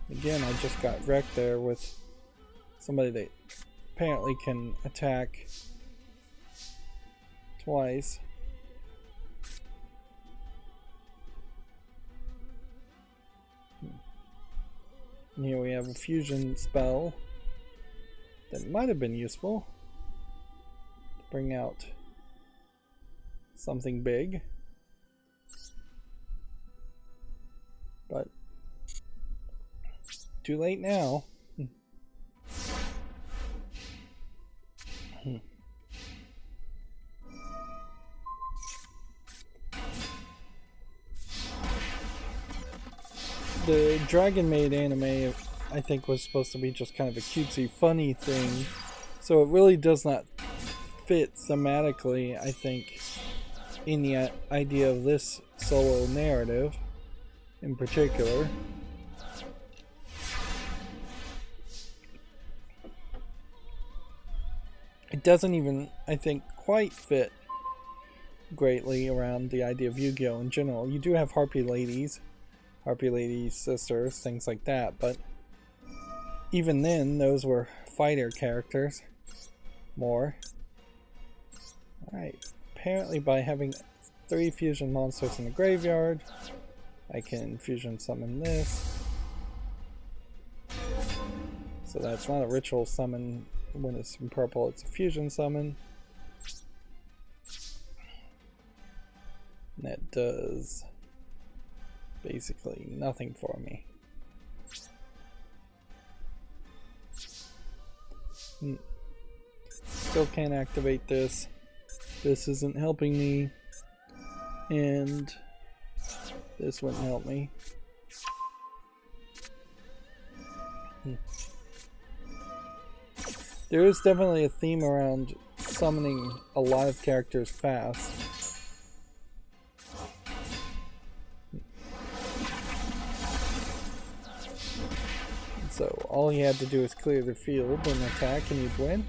Again, I just got wrecked there with somebody that apparently can attack twice. And here we have a fusion spell that might have been useful to bring out something big, but too late now. The Dragon Maid anime, I think, was supposed to be just kind of a cutesy, funny thing, so it really does not fit thematically, I think, in the idea of this solo narrative in particular. It doesn't even, I think, quite fit greatly around the idea of Yu-Gi-Oh! In general. You do have Harpy Ladies, sisters, things like that, but even then, those were fighter characters more. Alright, apparently by having 3 fusion monsters in the graveyard, I can fusion summon this. So that's not a ritual summon. When it's in purple, it's a fusion summon. And that does basically nothing for me. Still can't activate this. This isn't helping me. And this wouldn't help me. There is definitely a theme around summoning a lot of characters fast. So all he had to do is clear the field and attack and you'd win.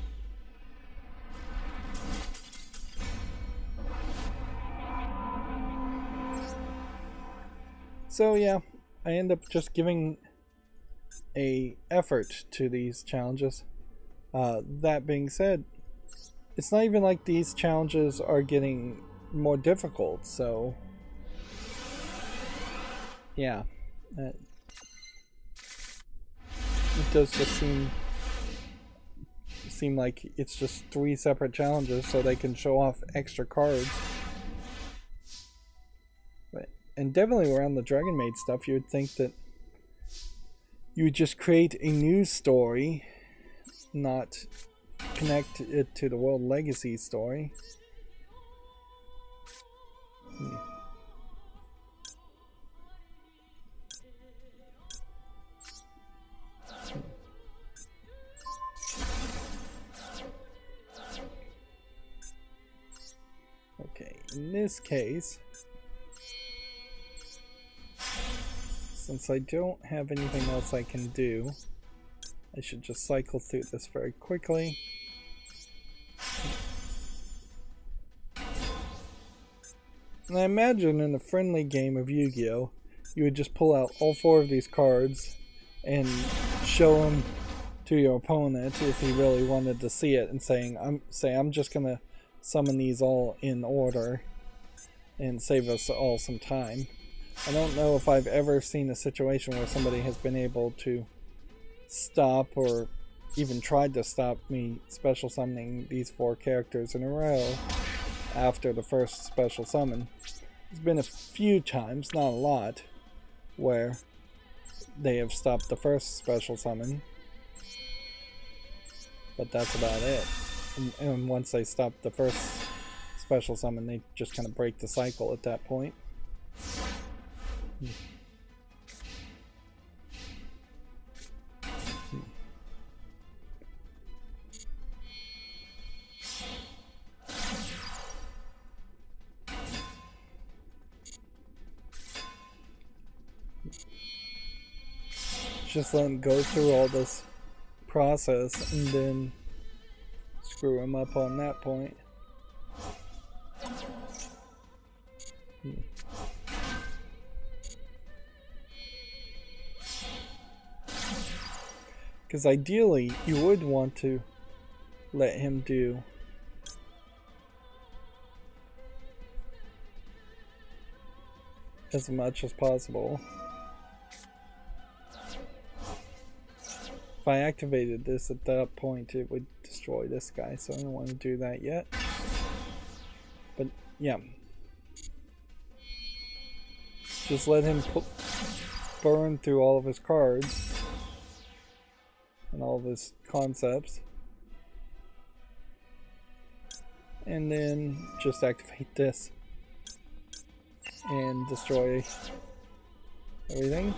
So yeah, I end up just giving a effort to these challenges. That being said, it's not even like these challenges are getting more difficult, so yeah, it does just seem like it's just 3 separate challenges so they can show off extra cards. And definitely around the Dragon Maid stuff, you would think that you would just create a new story, not connect it to the World Legacy story. Okay, in this case, since I don't have anything else I can do, I should just cycle through this very quickly. And I imagine in a friendly game of Yu-Gi-Oh! You would just pull out all 4 of these cards and show them to your opponent if he really wanted to see it, and say I'm just gonna summon these all in order and save us all some time. I don't know if I've ever seen a situation where somebody has been able to stop or even tried to stop me special summoning these 4 characters in a row after the first special summon. There's been a few times, not a lot, where they have stopped the first special summon, but that's about it. And once they stop the first special summon, they just kind of break the cycle at that point. just let him go through all this process and then screw him up on that point. Because ideally, you would want to let him do as much as possible. If I activated this at that point, it would destroy this guy, so I don't want to do that yet. But yeah, just let him burn through all of his cards and all of his concepts, and then just activate this and destroy everything.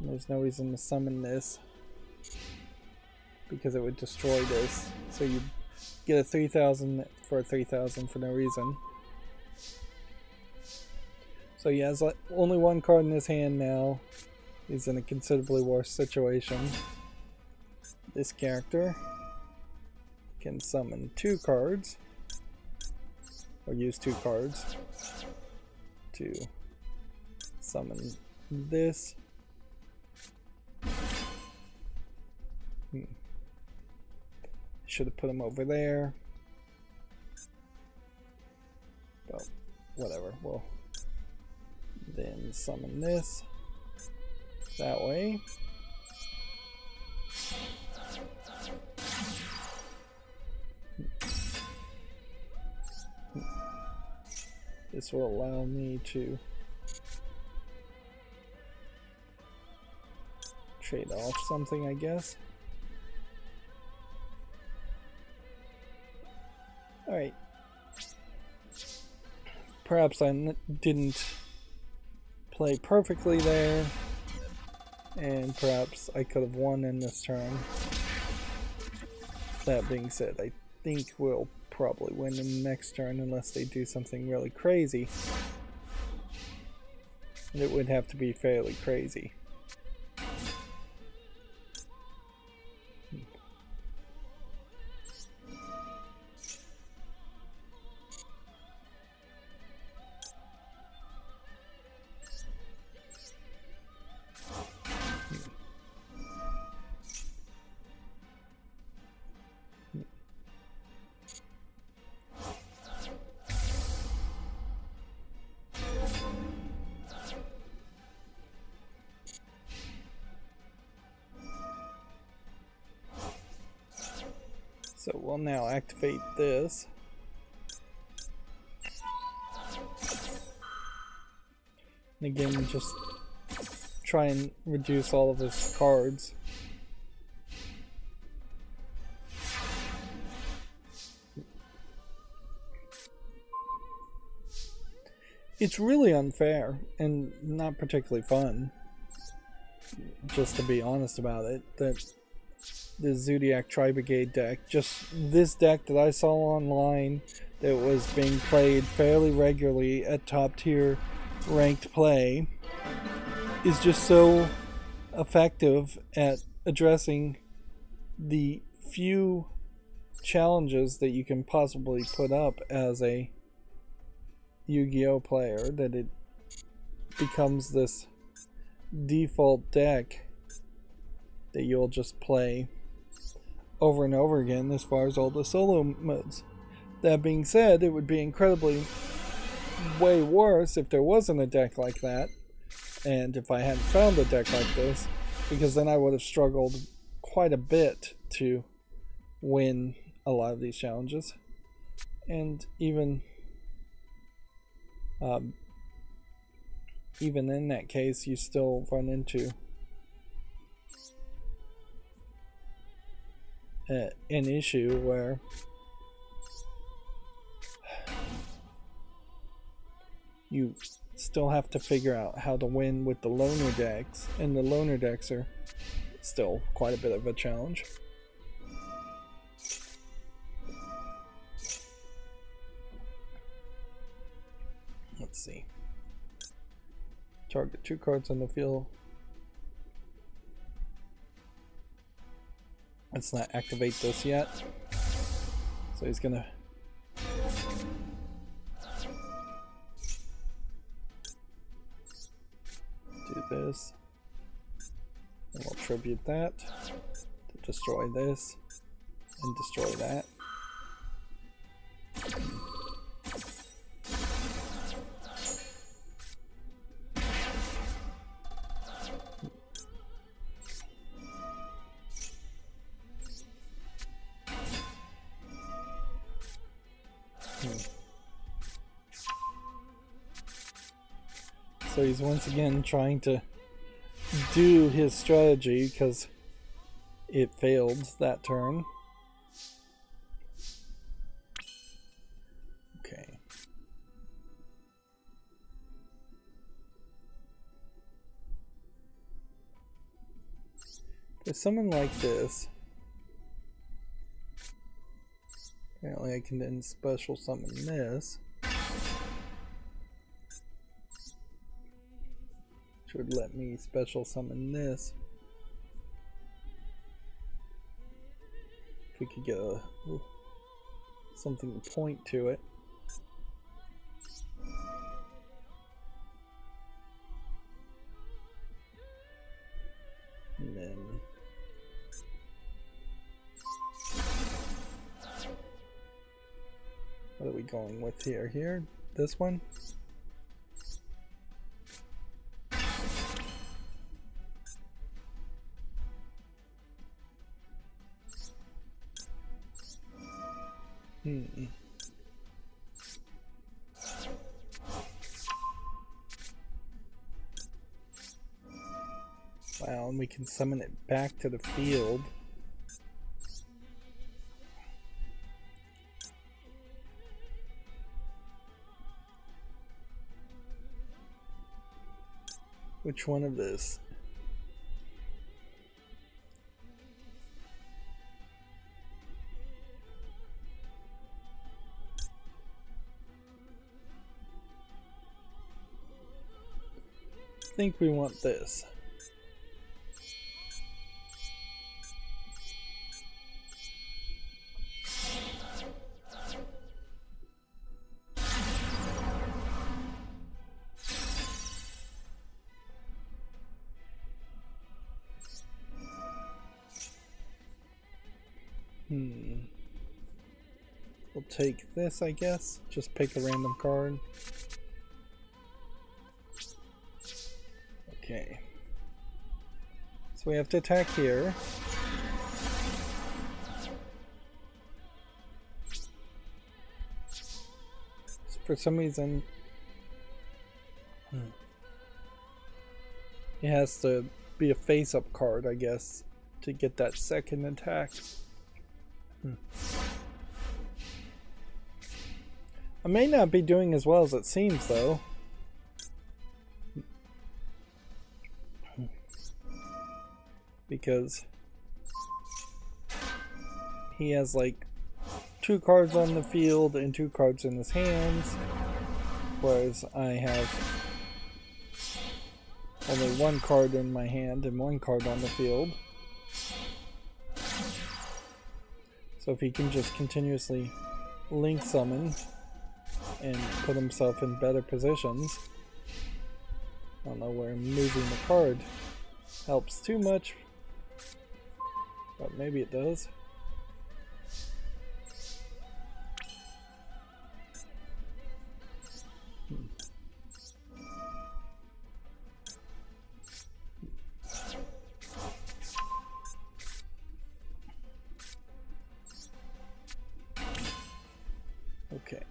And there's no reason to summon this because it would destroy this, so you get a 3,000 for a 3,000 for no reason. So he has only one card in his hand now. He's in a considerably worse situation. This character can summon 2 cards, or use 2 cards to summon this. Should have put him over there. Well, whatever. Well, then summon this that way. This will allow me to trade off something, I guess. Alright. Perhaps I didn't play perfectly there, and perhaps I could have won in this turn. That being said, I think we'll probably win in the next turn unless they do something really crazy. And it would have to be fairly crazy. So we'll now activate this. And again, just try and reduce all of his cards. It's really unfair and not particularly fun, just to be honest about it, that the Zodiac Tri-Brigade deck, just this deck that I saw online that was being played fairly regularly at top tier ranked play, is just so effective at addressing the few challenges that you can possibly put up as a Yu-Gi-Oh player, that it becomes this default deck that you'll just play over and over again as far as all the solo modes. That being said, it would be incredibly way worse if there wasn't a deck like that, and if I hadn't found a deck like this, because then I would have struggled quite a bit to win a lot of these challenges. And even in that case, you still run into an issue where you still have to figure out how to win with the loner decks, and the loner decks are still quite a bit of a challenge. Let's Let's see. Target 2 cards on the field. Let's not activate this yet. So he's gonna do this. And we'll tribute that to destroy this and destroy that. So he's once again trying to do his strategy because it failed that turn. Okay. For someone like this, apparently I can then special summon this. Which would let me special summon this. If we could get something to point to it. And then what are we going with here? Here? This one? Wow, and we can summon it back to the field. Which one of this? I think we want this. We'll take this, I guess. Just pick a random card. Okay. So we have to attack here. So for some reason, it has to be a face-up card, I guess, to get that second attack. I may not be doing as well as it seems, though. Because he has like 2 cards on the field and 2 cards in his hands, whereas I have only 1 card in my hand and 1 card on the field. So if he can just continuously link summon and put himself in better positions, I don't know where moving the card helps too much, but maybe it does. Okay.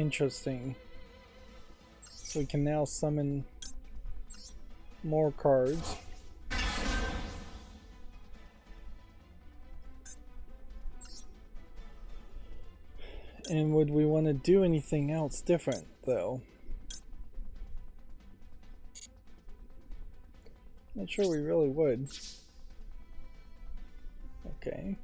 interesting. So we can now summon more cards. And would we want to do anything else different, though? Not sure we really would. Okay.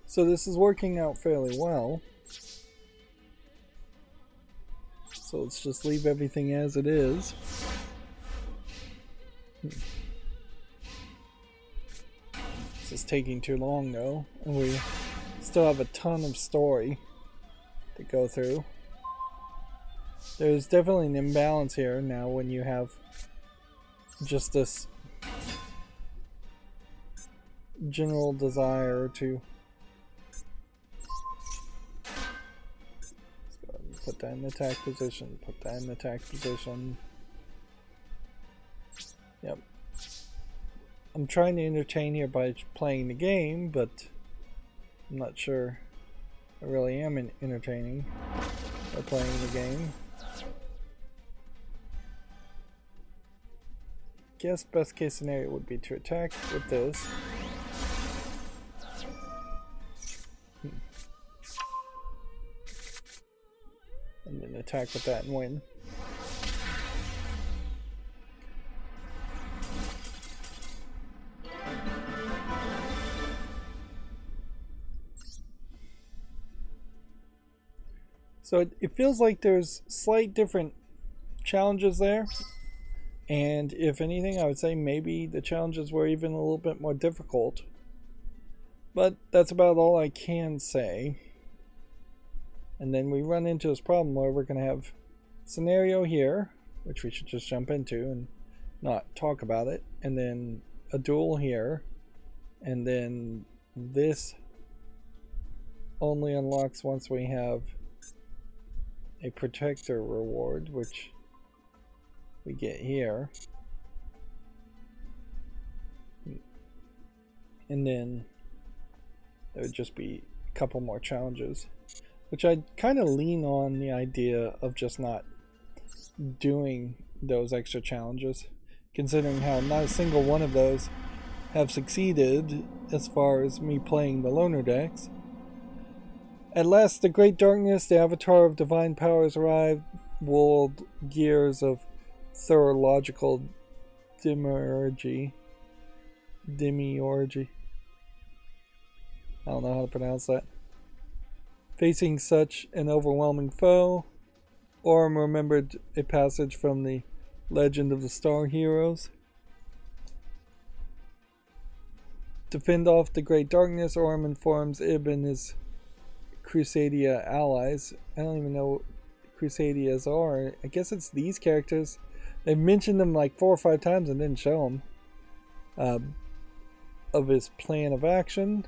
So this is working out fairly well. So let's just leave everything as it is. This is taking too long though, and we still have a ton of story to go through. There's definitely an imbalance here now when you have just this general desire to put that in attack position, put that in attack position. Yep. I'm trying to entertain here by playing the game, but I'm not sure I really am entertaining by playing the game. Guess best case scenario would be to attack with this. And then attack with that and win. So it feels like there's slight different challenges there. And if anything, I would say maybe the challenges were even a little bit more difficult. But that's about all I can say. And then we run into this problem where we're going to have scenario here, which we should just jump into and not talk about it. And then a duel here. And then this only unlocks once we have a protector reward, which we get here. And then there would just be a couple more challenges, which I'd kind of lean on the idea of just not doing those extra challenges, considering how not a single one of those have succeeded as far as me playing the loner decks. At last, the Great Darkness, the Avatar of Divine Powers arrived, world gears of Thurological Demiurgy. I don't know how to pronounce that. Facing such an overwhelming foe, Orm remembered a passage from the Legend of the Star Heroes. To fend off the Great Darkness, Orm informs Ib and his Crusadia allies. I don't even know what Crusadias are. I guess it's these characters. They mentioned them like 4 or 5 times and didn't show them. Of his plan of action.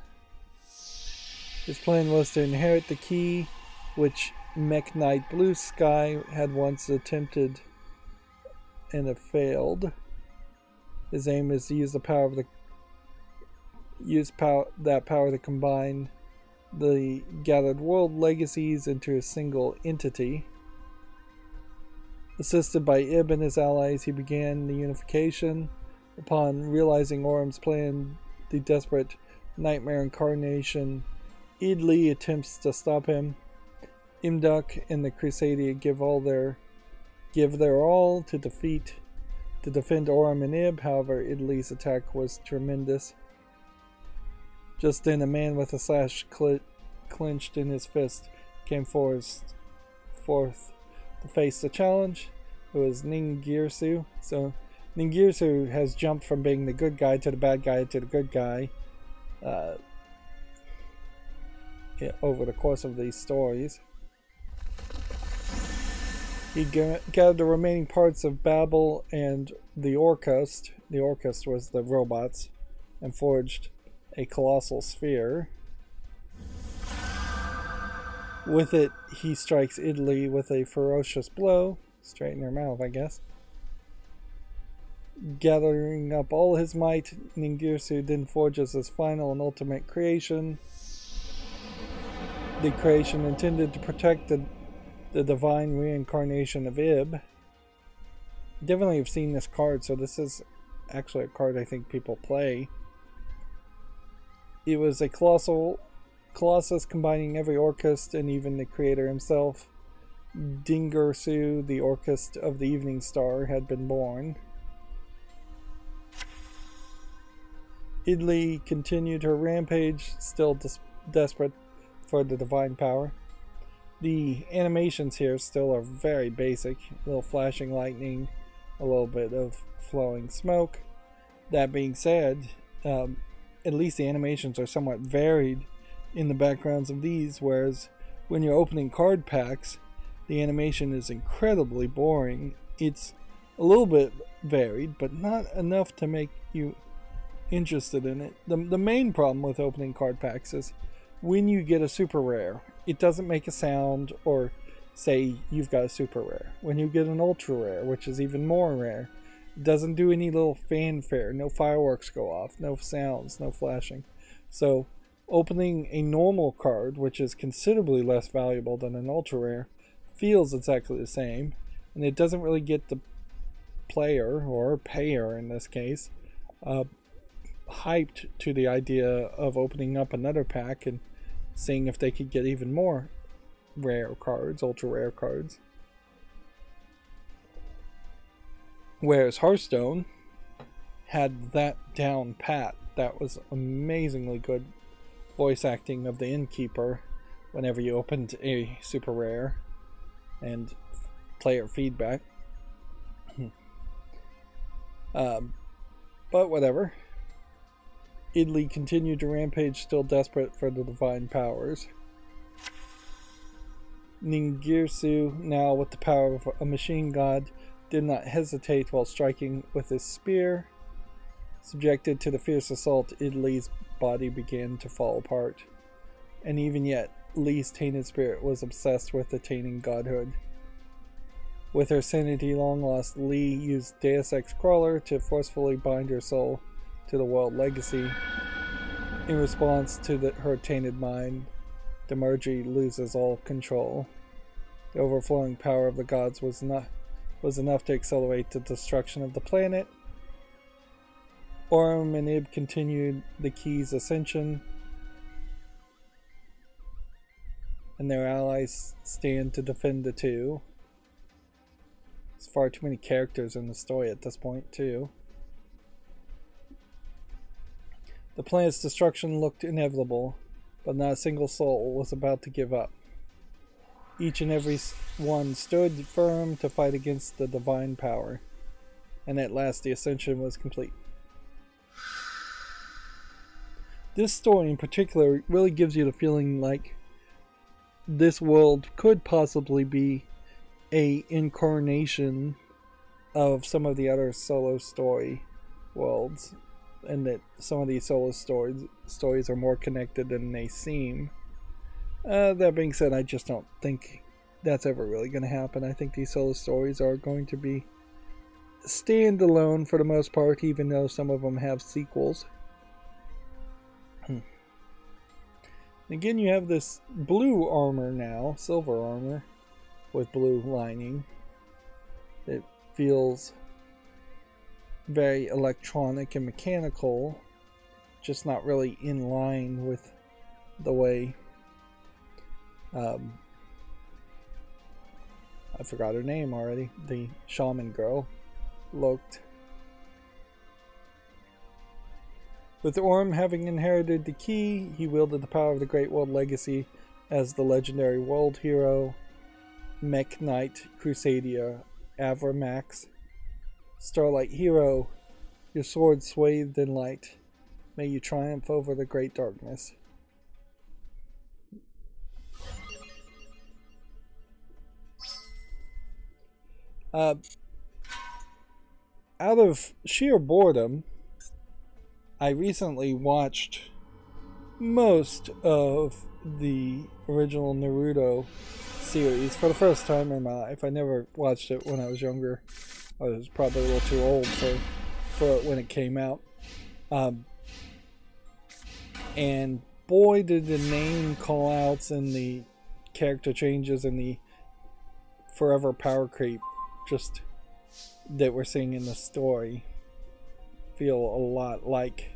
His plan was to inherit the key, which Mech Knight Blue Sky had once attempted and have failed. His aim is to use the power of that power to combine the gathered world legacies into a single entity. Assisted by Ib and his allies, he began the unification. Upon realizing Orm's plan, the desperate nightmare incarnation Idli attempts to stop him. Imduk and the Crusadia give their all to defend Orm and Ib. However, Idli's attack was tremendous. Just then, a man with a slash clenched in his fist came forth to face the challenge. It was Ningirsu. So Ningirsu has jumped from being the good guy to the bad guy to the good guy over the course of these stories. He gathered the remaining parts of Babel and the Orcust. The Orcust was the robots, and forged a colossal sphere. With it, he strikes Italy with a ferocious blow, straight in her mouth, I guess. Gathering up all his might, Ningirsu then forges his final and ultimate creation. The creation intended to protect the divine reincarnation of Ib. Definitely have seen this card, so this is actually a card I think people play. It was a colossus combining every Orcust and even the creator himself. Dingirsu, the Orcust of the Evening Star, had been born. Idli continued her rampage, still desperate for the divine power. The animations here still are very basic. A little flashing lightning, a little bit of flowing smoke. That being said, at least the animations are somewhat varied in the backgrounds of these, whereas when you're opening card packs, the animation is incredibly boring. It's a little bit varied, but not enough to make you interested in it. The main problem with opening card packs is when you get a super rare, it doesn't make a sound or say you've got a super rare. When you get an ultra rare, which is even more rare, it doesn't do any little fanfare, no fireworks go off, no sounds, no flashing. So opening a normal card, which is considerably less valuable than an ultra rare, feels exactly the same, and it doesn't really get the player, or payer in this case, hyped to the idea of opening up another pack and seeing if they could get even more rare cards, ultra rare cards. Whereas Hearthstone had that down pat. That was amazingly good voice acting of the innkeeper whenever you opened a super rare, and player feedback. But whatever. Idli continued to rampage, still desperate for the divine powers. Ningirsu, now with the power of a machine god, did not hesitate while striking with his spear. Subjected to the fierce assault, Idli's body began to fall apart. And even yet, Li's tainted spirit was obsessed with attaining godhood. With her sanity long lost, Li used Deus Ex Crawler to forcefully bind her soul to the world legacy. In response to her tainted mind, Demergy loses all control. The overflowing power of the gods was enough to accelerate the destruction of the planet. Orm and Ib continued the Key's ascension, and their allies stand to defend the two. There's far too many characters in the story at this point, too. The planet's destruction looked inevitable, but not a single soul was about to give up. Each and every one stood firm to fight against the divine power, and at last the ascension was complete. This story in particular really gives you the feeling like this world could possibly be a incarnation of some of the other solo story worlds, and that some of these solo stories are more connected than they seem. That being said, I just don't think that's ever really going to happen. I think these solo stories are going to be standalone for the most part, even though some of them have sequels. Again, you have this blue armor now, silver armor, with blue lining. It feels very electronic and mechanical, just not really in line with the way I forgot her name already, the shaman girl looked. With Orm having inherited the key, he wielded the power of the Great World Legacy as the legendary world hero, Mech Knight Crusadia Avramax. Starlight Hero, your sword swathed in light, may you triumph over the great darkness. Out of sheer boredom, I recently watched most of the original Naruto series for the first time in my life. I never watched it when I was younger. I was probably a little too old for it when it came out. And boy, did the name call-outs and the character changes and the forever power creep just that we're seeing in the story feel a lot like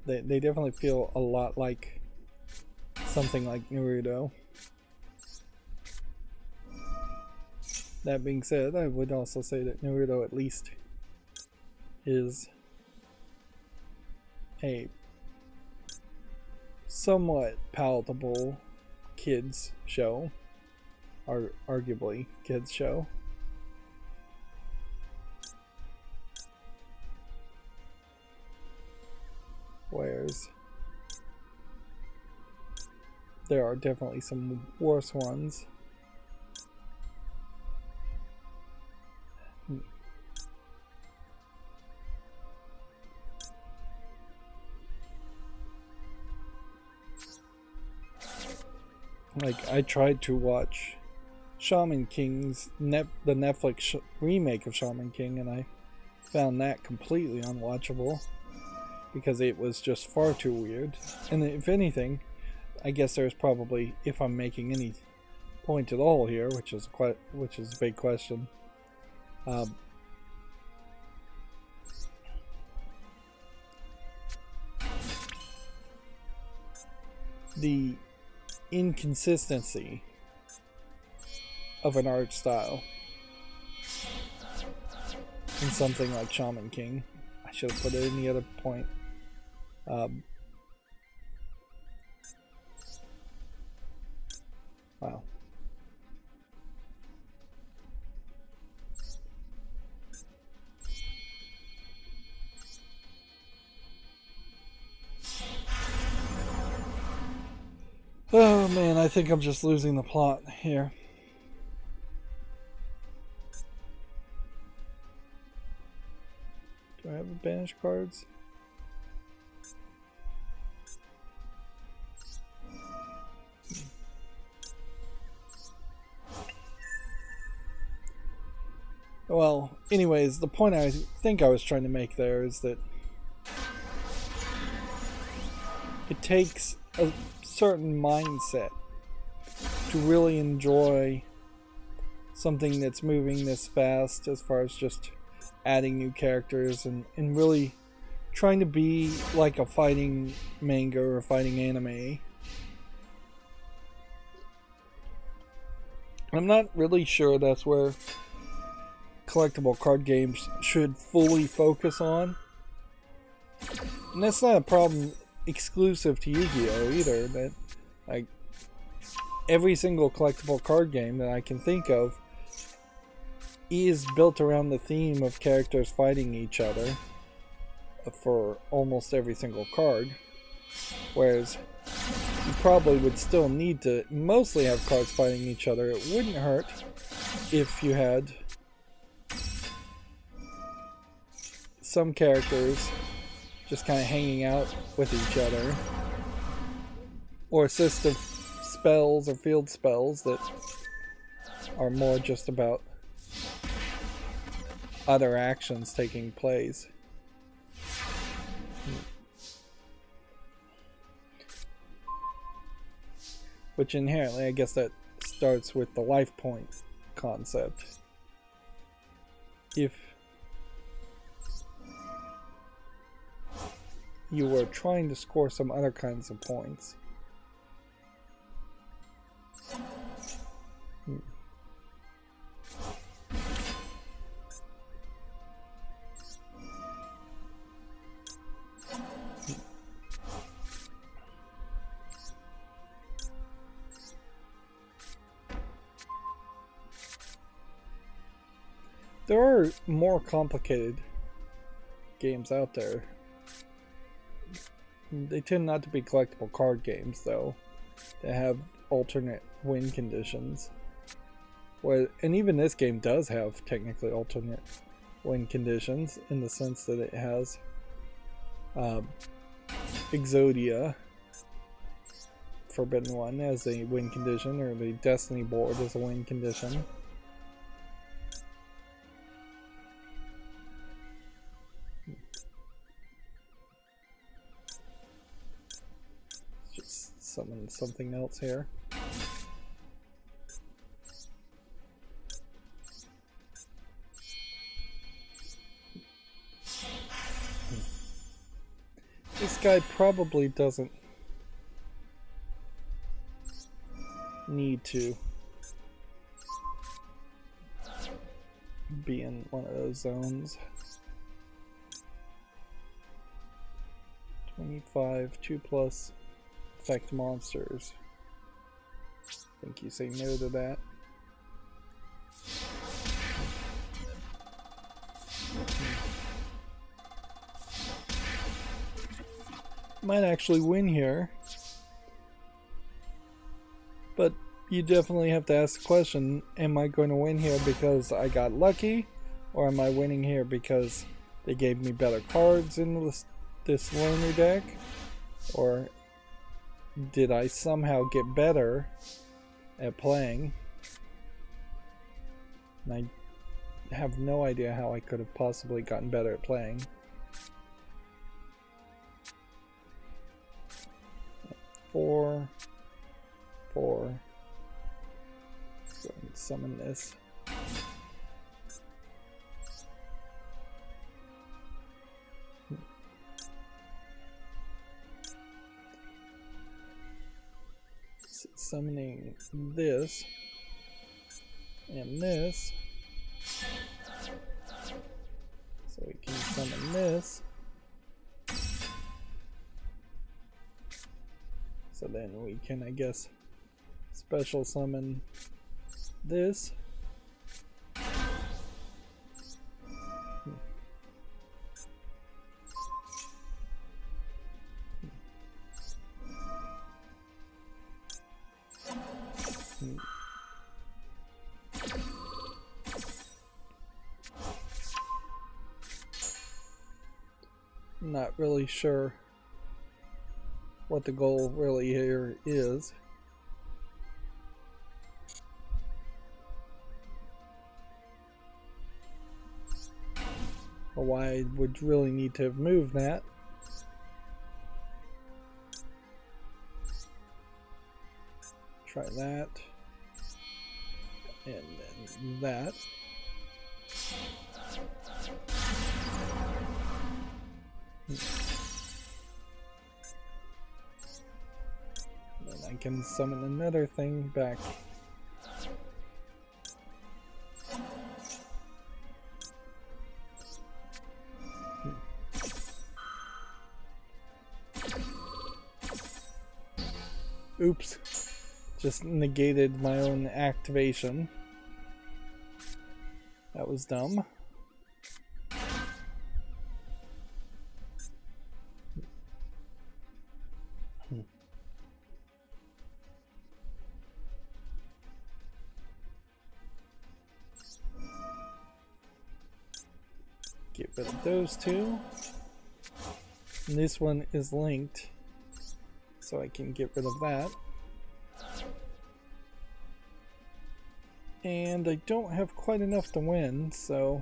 they definitely feel a lot like something like Naruto. That being said, I would also say that Naruto at least is a somewhat palatable kids show, or arguably kids show. Whereas there are definitely some worse ones. Like, I tried to watch Shaman King's the Netflix remake of Shaman King, and I found that completely unwatchable because it was just far too weird. And if anything, I guess there's probably, if I'm making any point at all here, which is a big question, the inconsistency of an art style in something like Shaman King. I should have put it in the other point. Wow. Oh man, I think I'm just losing the plot here. Do I have banish cards? Well, anyways, the point I think I was trying to make there is that it takes a certain mindset to really enjoy something that's moving this fast, as far as just adding new characters and really trying to be like a fighting manga or a fighting anime. I'm not really sure that's where collectible card games should fully focus on. And that's not a problem exclusive to Yu-Gi-Oh! Either. That, like, every single collectible card game that I can think of is built around the theme of characters fighting each other for almost every single card. Whereas you probably would still need to mostly have cards fighting each other. It wouldn't hurt if you had some characters just kind of hanging out with each other, or assistive spells or field spells that are more just about other actions taking place. Which inherently, I guess that starts with the life point concept. If you were trying to score some other kinds of points, there are more complicated games out there. They tend not to be collectible card games, though. They have alternate win conditions. And even this game does have technically alternate win conditions in the sense that it has Exodia, Forbidden One, as a win condition, or the Destiny board as a win condition. Just summon something else here. This guy probably doesn't need to be in one of those zones. 25, 2+ affect monsters. I think you say no to that. Might actually win here, but you definitely have to ask the question, am I going to win here because I got lucky, or am I winning here because they gave me better cards in this loner deck, or did I somehow get better at playing? And I have no idea how I could have possibly gotten better at playing. 4, 4. Let's go ahead and summon this. Summoning this and this, so we can summon this. So then we can, I guess, special summon this. Not really sure what the goal really here is. Or why I would really need to have moved that. Try that. And then that. Then I can summon another thing back. Oops. Just negated my own activation. That was dumb. Get rid of those two. And this one is linked, so I can get rid of that. And I don't have quite enough to win, so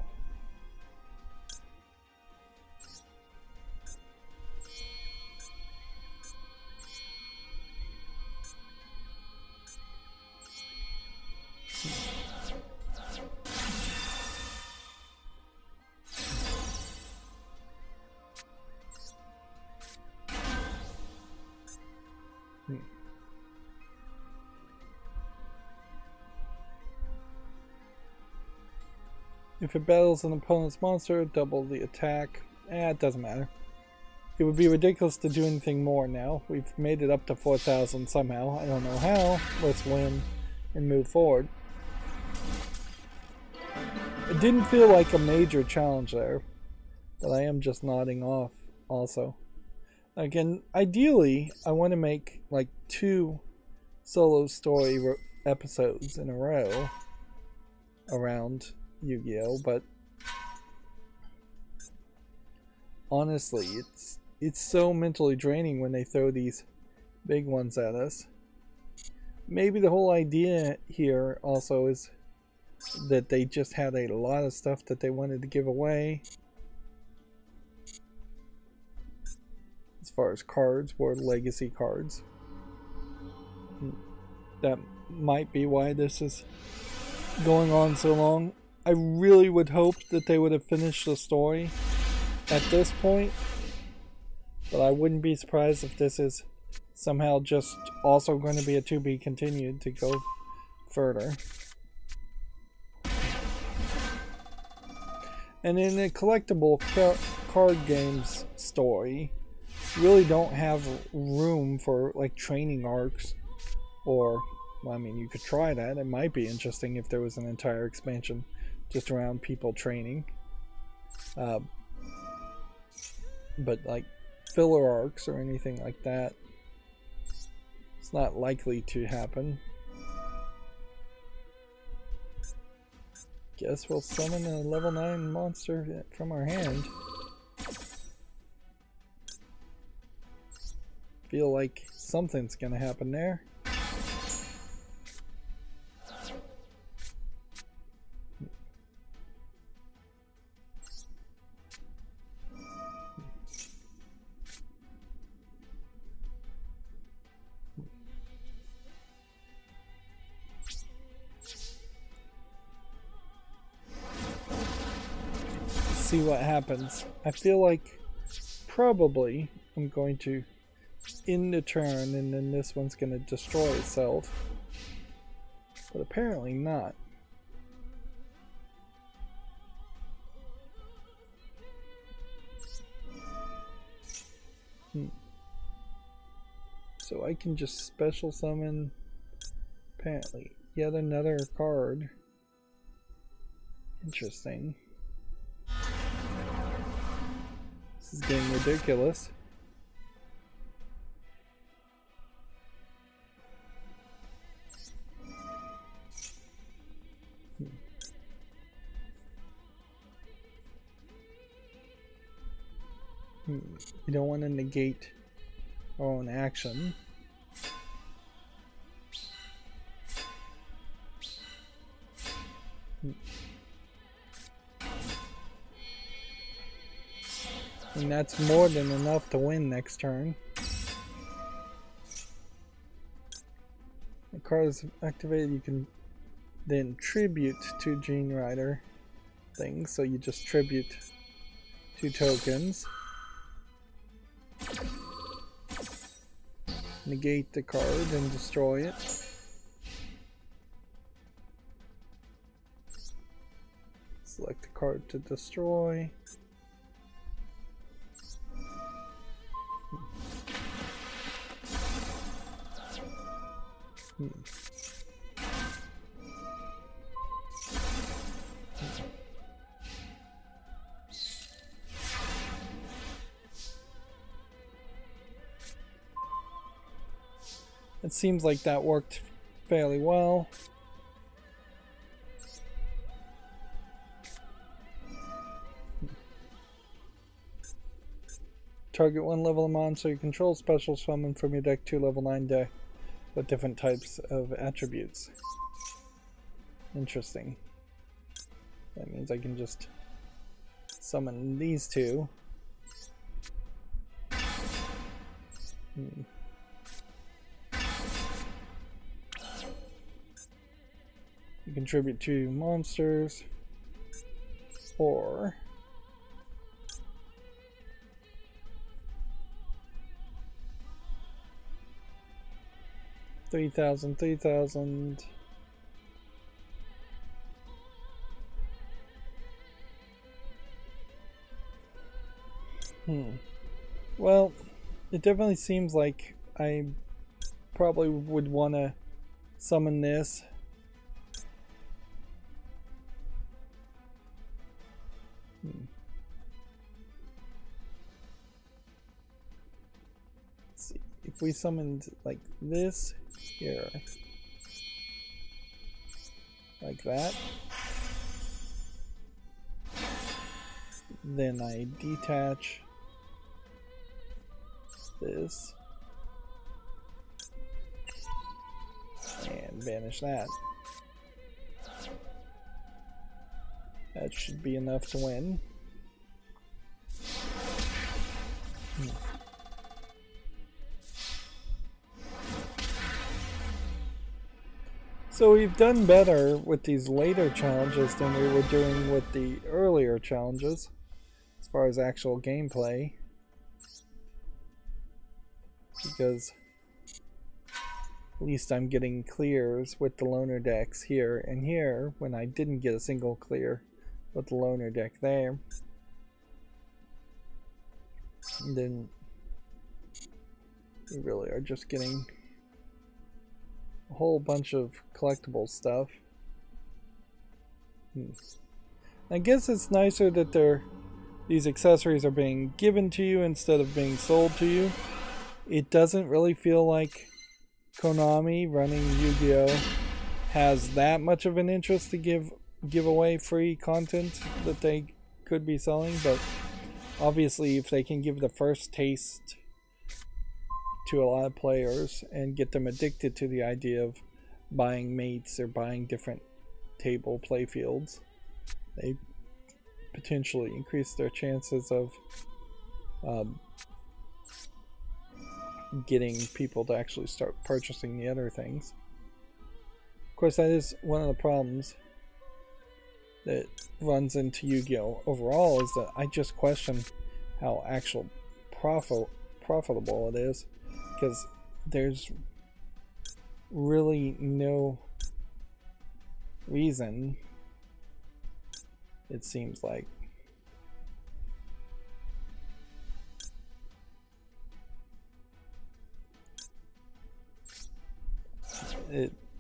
if it battles an opponent's monster, double the attack. It doesn't matter. It would be ridiculous to do anything more now. We've made it up to 4,000 somehow. I don't know how. Let's win and move forward. It didn't feel like a major challenge there, but I am just nodding off also. Again, ideally, I want to make like 2 solo story episodes in a row around Yu-Gi-Oh, but honestly, it's so mentally draining when they throw these big ones at us. Maybe the whole idea here also is that they just had a lot of stuff that they wanted to give away. As far as cards, World Legacy cards. That might be why this is going on so long. I really would hope that they would have finished the story at this point, but I wouldn't be surprised if this is somehow just also going to be a to be continued to go further. And in a collectible card games story, you really don't have room for like training arcs, or, well, I mean, you could try that. It might be interesting if there was an entire expansion just around people training. But like filler arcs or anything like that, it's not likely to happen. Guess we'll summon a level 9 monster from our hand. Feel like something's gonna happen there. See what happens. I feel like probably I'm going to end the turn and then this one's going to destroy itself, but apparently not. So I can just special summon apparently yet another card. Interesting. This is getting ridiculous. You don't want to negate our own action. And that's more than enough to win next turn. The card is activated, you can then tribute to Gene Rider things, so you just tribute 2 tokens. Negate the card and destroy it. Select the card to destroy. It seems like that worked fairly well. Target 1 level of monster you control, special summon from your deck 2 level 9 deck with different types of attributes. Interesting. That means I can just summon these 2. You contribute 2 monsters, or $3,000. Well, it definitely seems like I probably would want to summon this. Let's see, if we summoned like this here, like that, then I detach this. And banish that. That should be enough to win. So we've done better with these later challenges than we were doing with the earlier challenges as far as actual gameplay, because at least I'm getting clears with the loner decks here and here when I didn't get a single clear with the loner deck there. And then we really are just getting a whole bunch of collectible stuff. I guess it's nicer that these accessories are being given to you instead of being sold to you. It doesn't really feel like Konami running Yu-Gi-Oh! Has that much of an interest to give away free content that they could be selling, but obviously if they can give the first taste to a lot of players and get them addicted to the idea of buying mates or buying different table playfields, they potentially increase their chances of getting people to actually start purchasing the other things. Of course, that is one of the problems that runs into Yu-Gi-Oh! Overall, is that I just question how actual profitable it is, because there's really no reason, it seems like,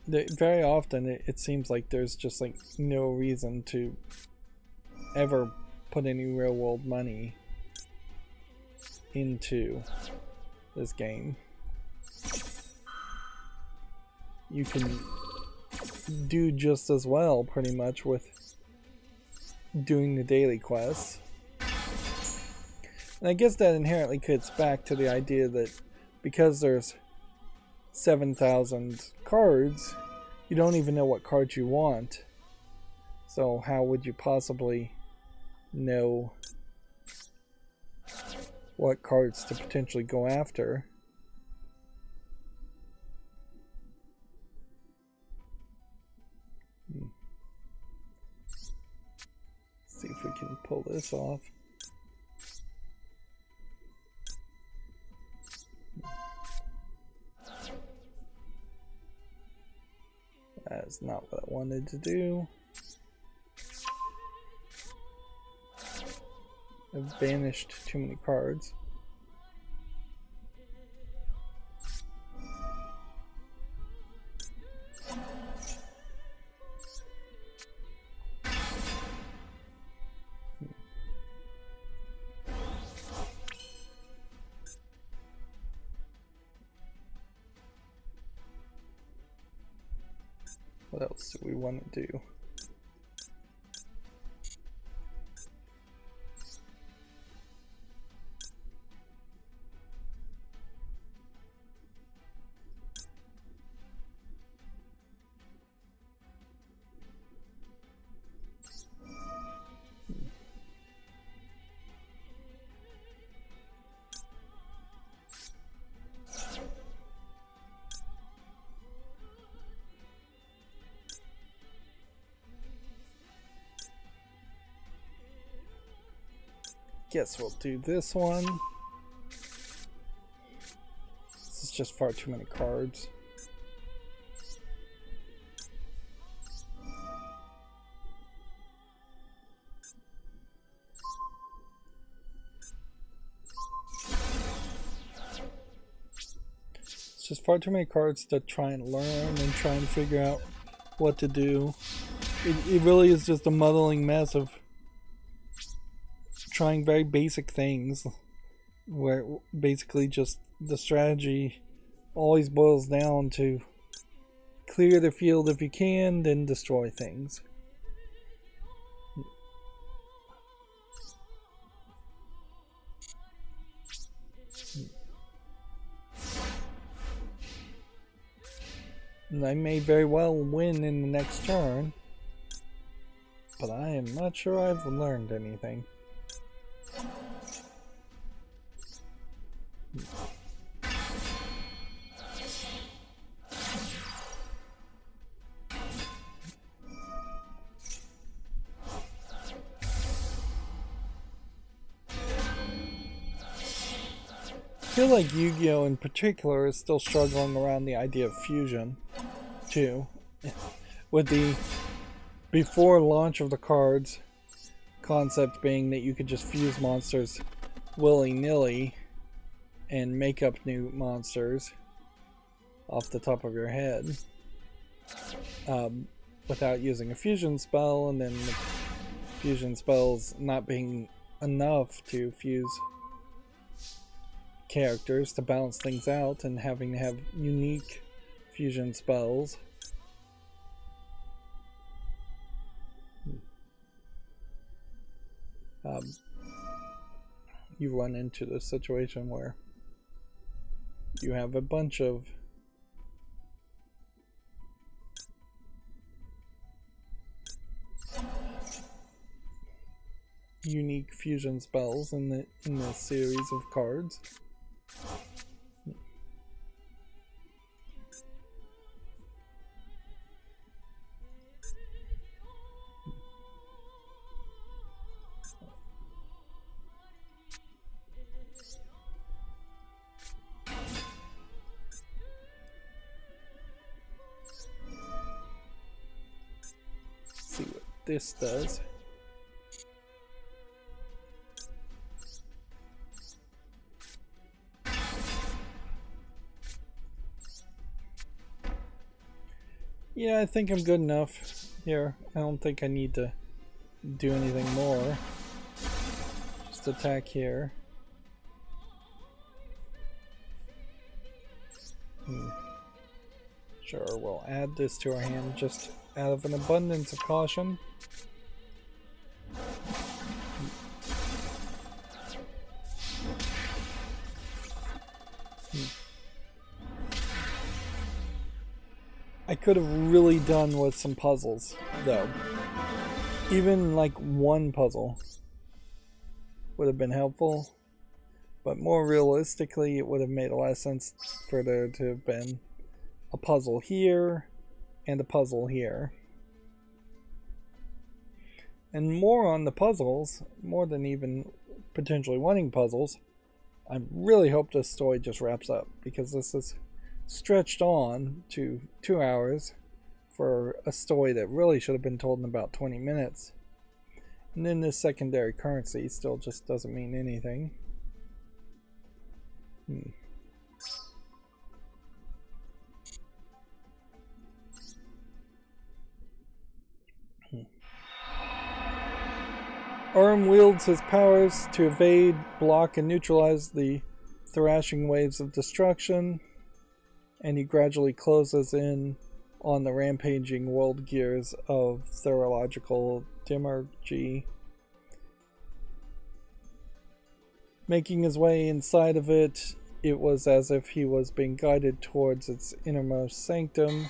very often it seems like there's just like no reason to ever put any real world money into this game. You can do just as well pretty much with doing the daily quests. And I guess that inherently gets back to the idea that because there's 7,000 cards, you don't even know what cards you want. So how would you possibly know what cards to potentially go after? Let's see if we can pull this off. That's not what I wanted to do. I've banished too many cards. What else do we want to do? Guess we'll do this one. This is just far too many cards. It's just far too many cards to try and learn and try and figure out what to do. It really is just a muddling mess of trying very basic things, where basically just the strategy always boils down to clear the field if you can, then destroy things. And I may very well win in the next turn, but I am not sure I've learned anything. I feel like Yu-Gi-Oh! In particular is still struggling around the idea of fusion, too. With the before launch of the cards concept being that you could just fuse monsters willy-nilly and make up new monsters off the top of your head without using a fusion spell, and then the fusion spells not being enough to fuse characters to balance things out, and having to have unique fusion spells. You run into the situation where you have a bunch of unique fusion spells in the series of cards. See what this does. Yeah, I think I'm good enough here. I don't think I need to do anything more. Just attack here. Sure, we'll add this to our hand just out of an abundance of caution. I could have really done with some puzzles, though. Even like one puzzle would have been helpful, but more realistically, it would have made a lot of sense for there to have been a puzzle here and a puzzle here. And more on the puzzles, more than even potentially winning puzzles, I really hope this story just wraps up, because this is stretched on to 2 hours for a story that really should have been told in about 20 minutes. And then this secondary currency still just doesn't mean anything. Arm wields his powers to evade, block, and neutralize the thrashing waves of destruction, and he gradually closes in on the rampaging world gears of theriological demiurgy. Making his way inside of it, it was as if he was being guided towards its innermost sanctum.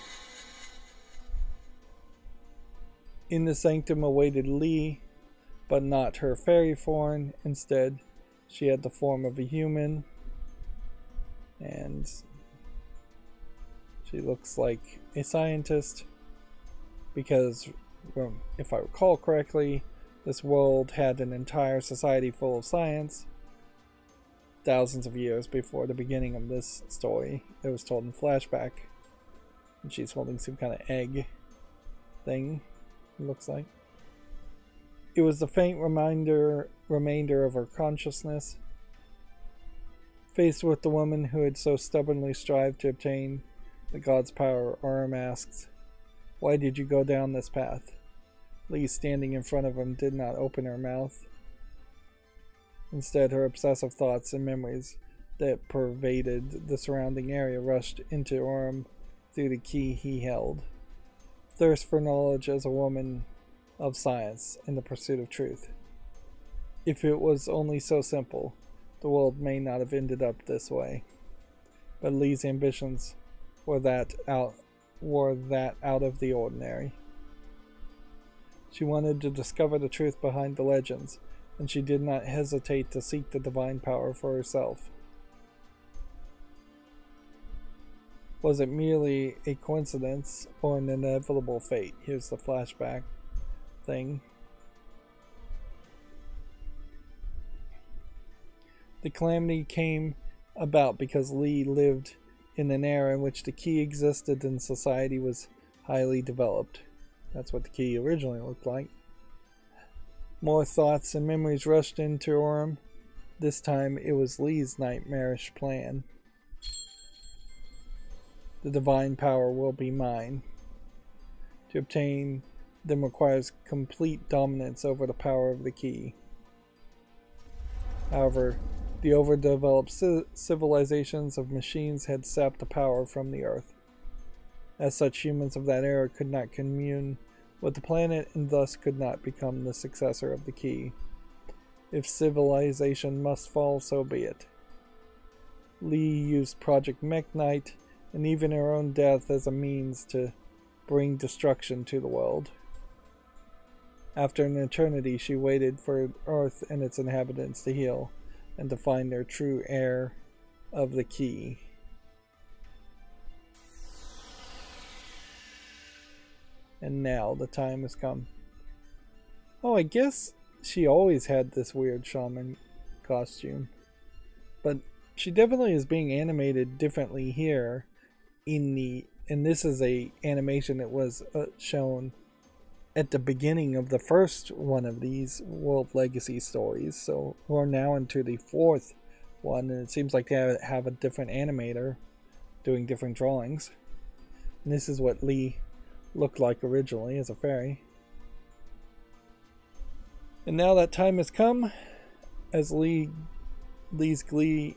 In the sanctum awaited Lee, but not her fairy form. Instead, she had the form of a human, and she looks like a scientist, because, if I recall correctly, this world had an entire society full of science thousands of years before the beginning of this story. It was told in flashback, and she's holding some kind of egg thing, it looks like. It was the faint remainder of her consciousness. Faced with the woman who had so stubbornly strived to obtain the god's power, Orm asks, "Why did you go down this path?" Lee, standing in front of him, did not open her mouth. Instead, her obsessive thoughts and memories that pervaded the surrounding area rushed into Orm through the key he held. Thirst for knowledge as a woman of science in the pursuit of truth. If it was only so simple, the world may not have ended up this way. But Lee's ambitions were were that out of the ordinary. She wanted to discover the truth behind the legends, and she did not hesitate to seek the divine power for herself. Was it merely a coincidence or an inevitable fate? Here's the flashback thing. The calamity came about because Lee lived in an era in which the key existed and society was highly developed. That's what the key originally looked like. More thoughts and memories rushed into Orem. This time it was Lee's nightmarish plan. The divine power will be mine. To obtain them requires complete dominance over the power of the key. However, the overdeveloped civilizations of machines had sapped the power from the earth. As such, humans of that era could not commune with the planet and thus could not become the successor of the key. If civilization must fall, so be it. Lee used Project Mekk-Knight and even her own death as a means to bring destruction to the world. After an eternity, she waited for Earth and its inhabitants to heal and to find their true heir of the key. And now the time has come. Oh, I guess she always had this weird shaman costume. But she definitely is being animated differently here and this is a animation that was shown at the beginning of the first one of these World Legacy stories. So we're now into the fourth one, and it seems like they have a different animator doing different drawings. And this is what Lee looked like originally as a fairy. And now that time has come, as Lee's glee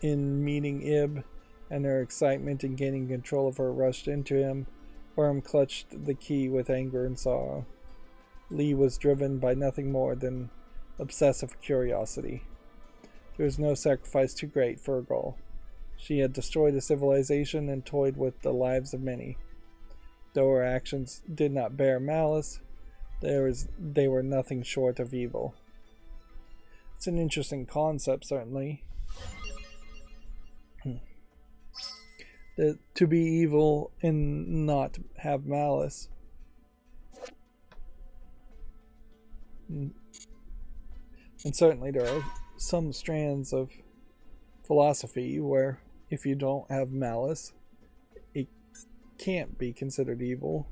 in meeting Ib and her excitement in gaining control of her rushed into him. Orem clutched the key with anger and sorrow. Lee was driven by nothing more than obsessive curiosity. There was no sacrifice too great for her goal. She had destroyed a civilization and toyed with the lives of many. Though her actions did not bear malice, they were nothing short of evil. It's an interesting concept, certainly. To be evil and not have malice. And certainly there are some strands of philosophy where if you don't have malice, it can't be considered evil.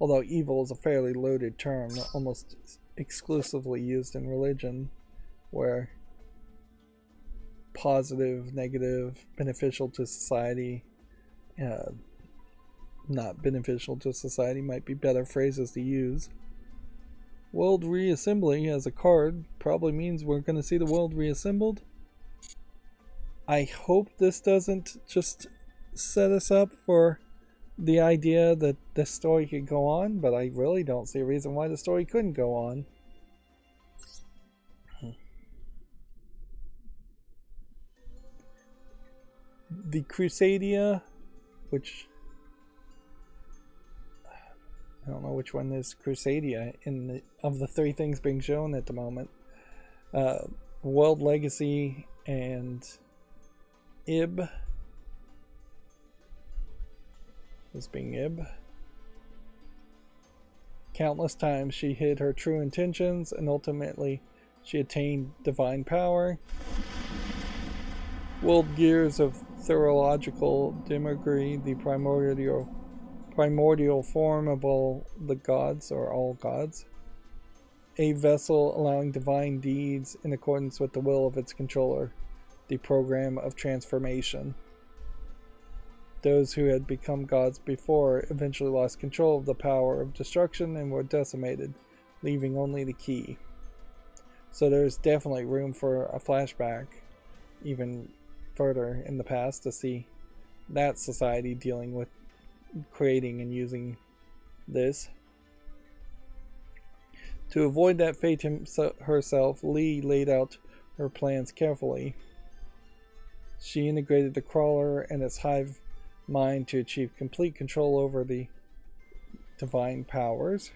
Although evil is a fairly loaded term, almost exclusively used in religion, where positive, negative, beneficial to society, not beneficial to society might be better phrases to use. World reassembly as a card probably means we're going to see the world reassembled. I hope this doesn't just set us up for the idea that the story could go on, but I really don't see a reason why the story couldn't go on. The Crusadia, which I don't know which one is Crusadia of the three things being shown at the moment. World Legacy and Ib. This being Ib. Countless times she hid her true intentions, and ultimately she attained divine power. World gears of theological demagogy, the primordial form of all the gods, or all gods. A vessel allowing divine deeds in accordance with the will of its controller, the program of transformation. Those who had become gods before eventually lost control of the power of destruction and were decimated, leaving only the key. So there's definitely room for a flashback, even further in the past, to see that society dealing with creating and using this. To avoid that fate herself, Lee laid out her plans carefully. She integrated the crawler and its hive mind to achieve complete control over the divine powers.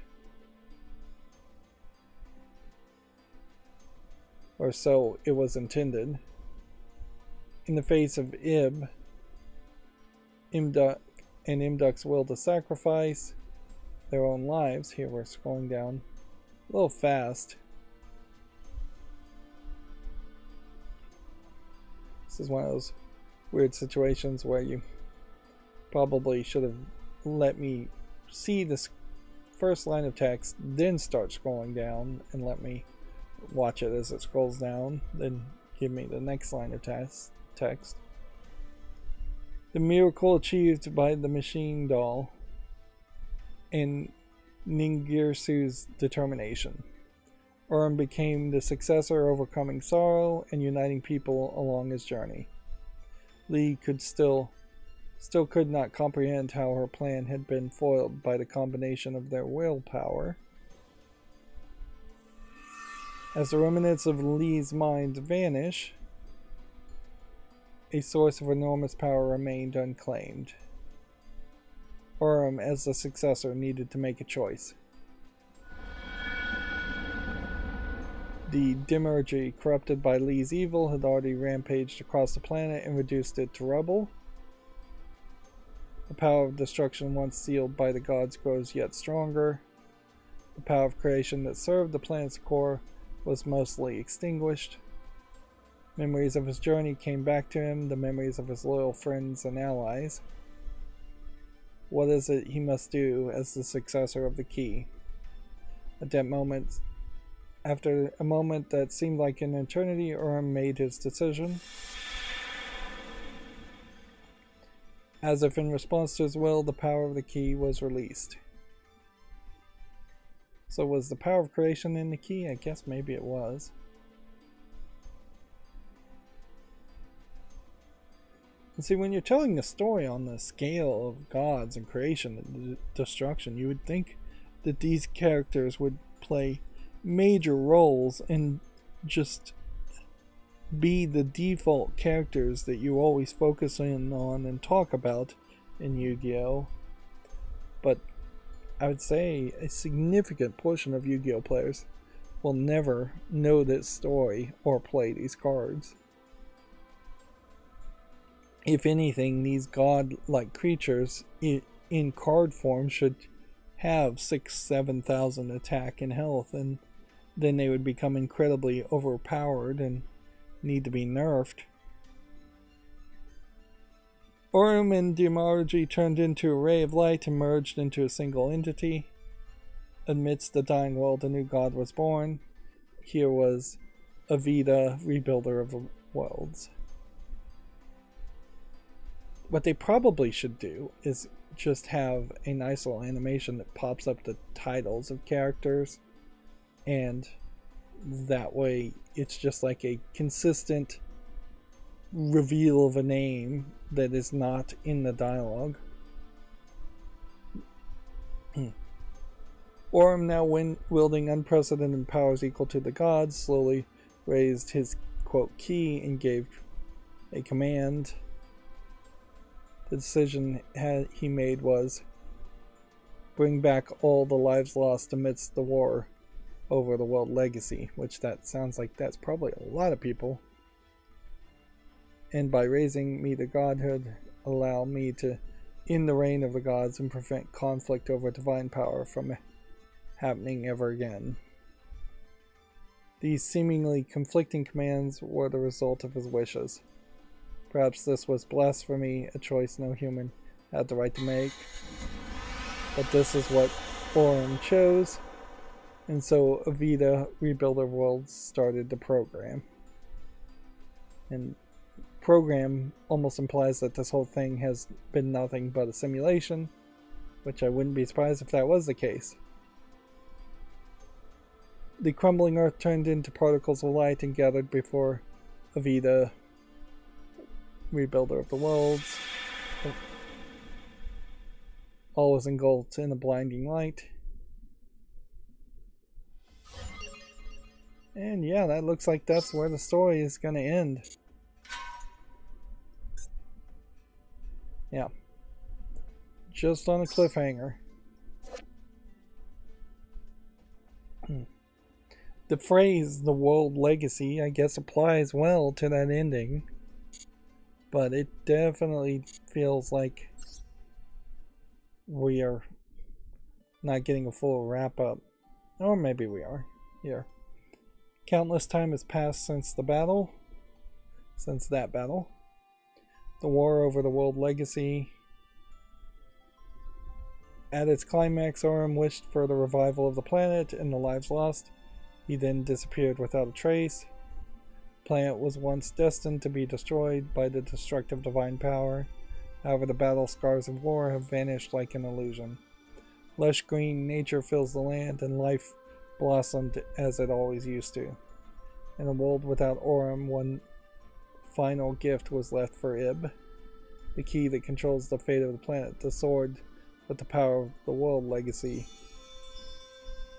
Or so it was intended. In the face of Imduk and Imduk's will to sacrifice their own lives. Here we're scrolling down a little fast. This is one of those weird situations where you probably should have let me see this first line of text, then start scrolling down and let me watch it as it scrolls down, then give me the next line of text. The miracle achieved by the machine doll and Ningirsu's determination. Urim became the successor, overcoming sorrow and uniting people along his journey. Lee still could not comprehend how her plan had been foiled by the combination of their willpower. As the remnants of Lee's mind vanish, a source of enormous power remained unclaimed. Urim, as the successor, needed to make a choice. The Demiurgy, corrupted by Lee's evil, had already rampaged across the planet and reduced it to rubble. The power of destruction once sealed by the gods grows yet stronger. The power of creation that served the planet's core was mostly extinguished. Memories of his journey came back to him, the memories of his loyal friends and allies. What is it he must do as the successor of the key? At that moment, after a moment that seemed like an eternity, Urim made his decision. As if in response to his will, the power of the key was released. So was the power of creation in the key? I guess maybe it was. And see, when you're telling a story on the scale of gods and creation and destruction, you would think that these characters would play major roles and just be the default characters that you always focus in on and talk about in Yu-Gi-Oh! But I would say a significant portion of Yu-Gi-Oh! Players will never know this story or play these cards. If anything, these god-like creatures in card form should have 6,000-7,000 attack and health, and then they would become incredibly overpowered and need to be nerfed. Urim and Demiurgy turned into a ray of light and merged into a single entity. Amidst the dying world, a new god was born. Here was Avida, rebuilder of the worlds. What they probably should do is just have a nice little animation that pops up the titles of characters, and that way it's just like a consistent reveal of a name that is not in the dialogue. Urim, now wielding unprecedented powers equal to the gods, slowly raised his quote key and gave a command. The decision he made was bring back all the lives lost amidst the war over the world legacy, which that sounds like that's probably a lot of people. And by raising me to godhood, allow me to end the reign of the gods and prevent conflict over divine power from happening ever again. These seemingly conflicting commands were the result of his wishes. Perhaps this was blasphemy, a choice no human had the right to make. But this is what Urim chose, and so Avida, Rebuilder Worlds, started the program. And program almost implies that this whole thing has been nothing but a simulation, which I wouldn't be surprised if that was the case. The crumbling earth turned into particles of light and gathered before Avida, Rebuilder of the Worlds. All was engulfed in a blinding light. And yeah, that looks like that's where the story is going to end. Yeah. just on a cliffhanger. The phrase "the world legacy" I guess applies well to that ending, but it definitely feels like we are not getting a full wrap up. Or maybe we are. Here. Countless time has passed since that battle. The war over the world legacy. At its climax, Orem wished for the revival of the planet and the lives lost. He then disappeared without a trace. The planet was once destined to be destroyed by the destructive divine power. However, the battle scars of war have vanished like an illusion. Lush green nature fills the land, and life blossomed as it always used to. In a world without Orem, one final gift was left for Ib, the key that controls the fate of the planet, the sword with the power of the world legacy.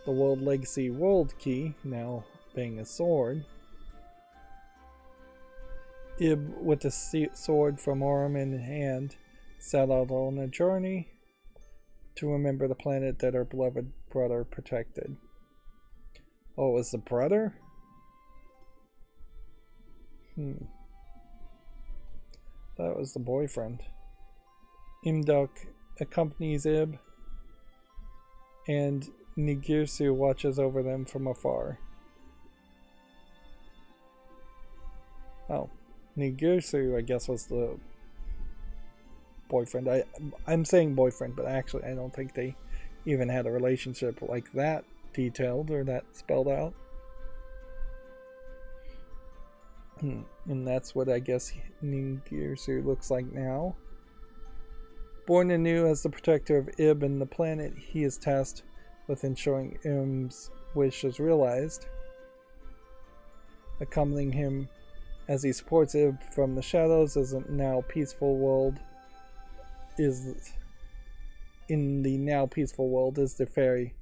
The world legacy world key, now being a sword. Ib, with the sword from Orem in hand, set out on a journey to remember the planet that her beloved brother protected. Oh, it was the brother? That was the boyfriend. Imduk accompanies Ib, and Nigirsu watches over them from afar. Oh, Nigirsu, I guess, was the boyfriend. I'm saying boyfriend, but actually I don't think they even had a relationship like that detailed or that spelled out. And that's what I guess Ningirsu looks like now. Born anew as the protector of Ib and the planet, he is tasked with ensuring Im's wish is realized. Accompanying him as he supports Ib from the shadows is a now peaceful world. In the now peaceful world is the fairy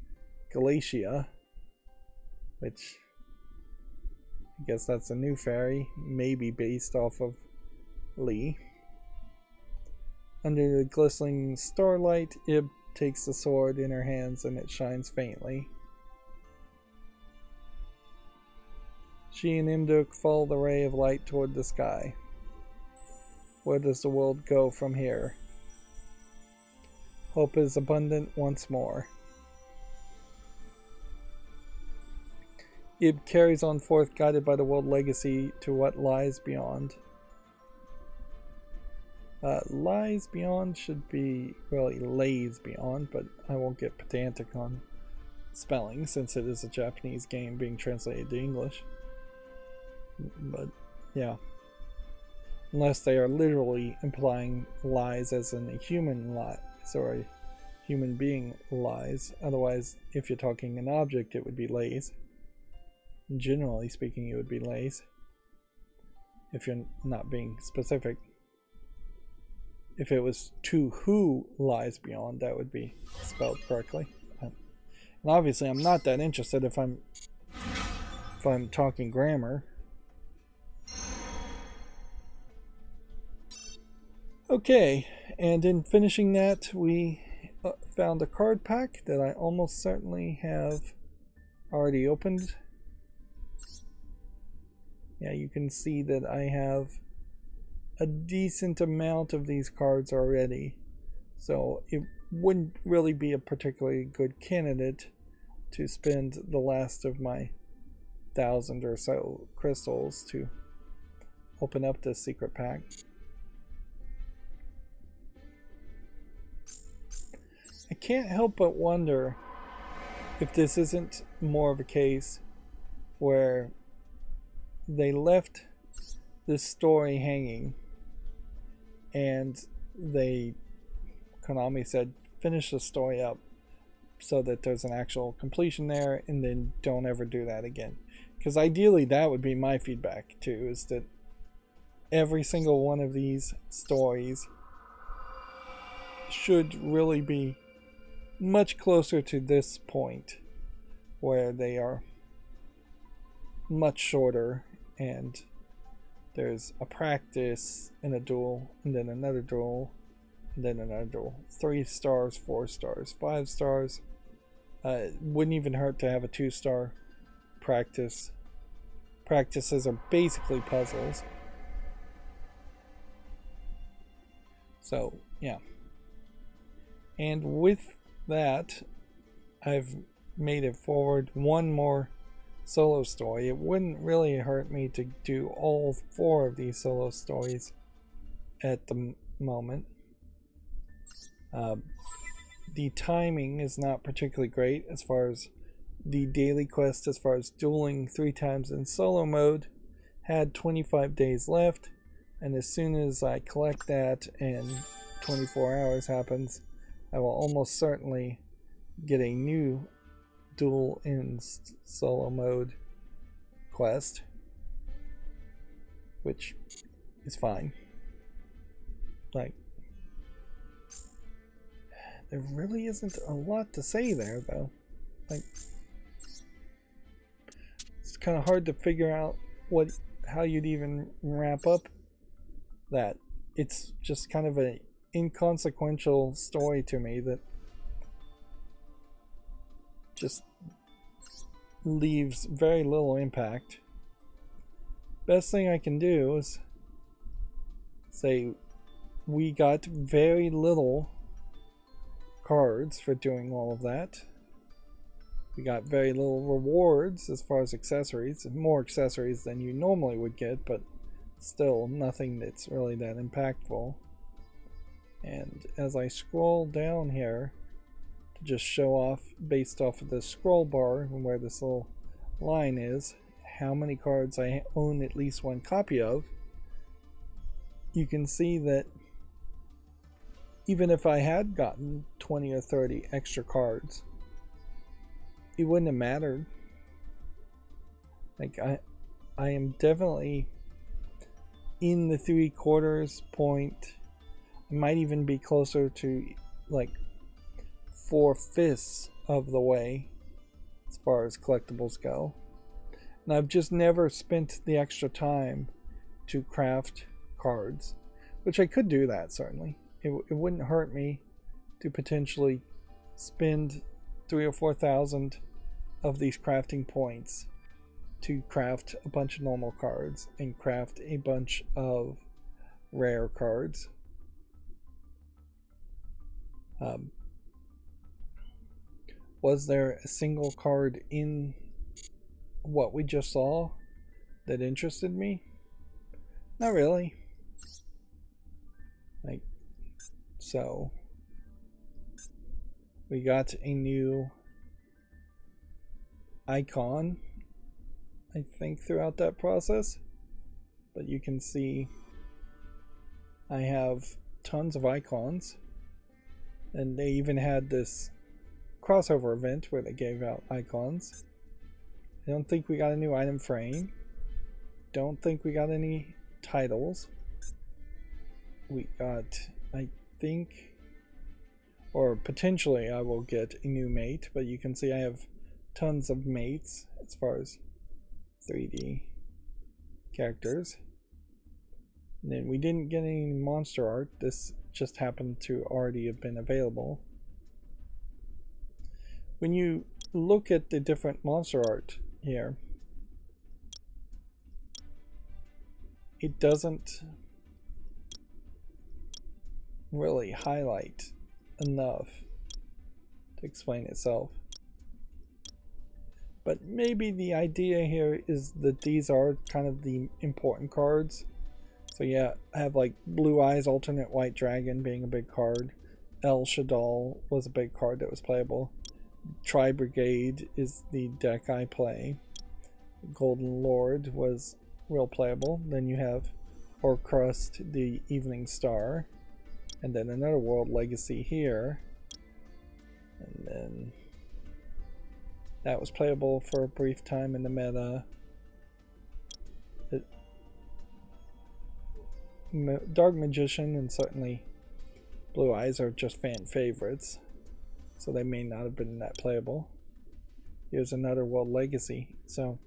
Galatia, which I guess that's a new fairy, maybe based off of Lee. Under the glistening starlight, Ib takes the sword in her hands and it shines faintly. She and Imduk follow the ray of light toward the sky. Where does the world go from here? Hope is abundant once more. Ib carries on forth, guided by the world legacy to what lies beyond. Lies beyond should be really lays beyond, but I won't get pedantic on spelling since it is a Japanese game being translated to English. But yeah, unless they are literally implying lies as in a human lie, or a human being lies. Otherwise, if you're talking an object, it would be lays. Generally speaking, it would be lays. If you're not being specific. If it was to who lies beyond, that would be spelled correctly. And obviously, I'm not that interested if I'm talking grammar. Okay, and in finishing that, we found a card pack that I almost certainly have already opened. Yeah, you can see that I have a decent amount of these cards already, so it wouldn't really be a particularly good candidate to spend the last of my 1,000 or so crystals to open up this secret pack. I can't help but wonder if this isn't more of a case where they left this story hanging and Konami said finish the story up so that there's an actual completion there, and then don't ever do that again. Because ideally that would be my feedback too, is that every single one of these stories should really be much closer to this point where they are much shorter and there's a practice and a duel and then another duel And then another duel. 3 stars, 4 stars, 5 stars. It wouldn't even hurt to have a 2-star practice. Practices are basically puzzles. So, yeah. And with that, I've made it forward one more solo story. It wouldn't really hurt me to do all 4 of these solo stories at the moment. The timing is not particularly great as far as the daily quest, as far as dueling 3 times in solo mode. Had 25 days left, and as soon as I collect that and 24 hours happens, I will almost certainly get a new duel in solo mode quest, which is fine. Like, there really isn't a lot to say there, though. Like, it's kind of hard to figure out how you'd even wrap up that. It's just kind of an inconsequential story to me that just leaves very little impact. Best thing I can do is say we got very little cards for doing all of that. We got very little rewards as far as accessories, more accessories than you normally would get, but still nothing that's really that impactful. And as I scroll down here to just show off based off of the scroll bar and where this little line is how many cards I own at least one copy of, you can see that even if I had gotten 20 or 30 extra cards, it wouldn't have mattered. Like, I am definitely in the 3/4 point. I might even be closer to like 4/5 of the way as far as collectibles go. And I've just never spent the extra time to craft cards, which I could do that certainly. It wouldn't hurt me to potentially spend 3,000 or 4,000 of these crafting points to craft a bunch of normal cards and craft a bunch of rare cards. Was there a single card in what we just saw that interested me? Not really. Like, so we got a new icon, I think, throughout that process, but you can see I have tons of icons, and they even had this crossover event where they gave out icons. I don't think we got a new item frame. Don't think we got any titles. We got, I think, or potentially I will get a new mate, but you can see I have tons of mates as far as 3D characters. And then we didn't get any monster art. This just happened to already have been available. When you look at the different monster art here, it doesn't really highlight enough to explain itself. But maybe the idea here is that these are kind of the important cards. So yeah, I have like Blue Eyes Alternate White Dragon being a big card. El Shadal was a big card that was playable. Tri Brigade is the deck I play. Golden Lord was real playable. Then you have Horcrust, the Evening Star. And then another World Legacy here. And then that was playable for a brief time in the meta. Dark Magician and certainly Blue Eyes are just fan favorites, so they may not have been that playable. Here's another World Legacy. So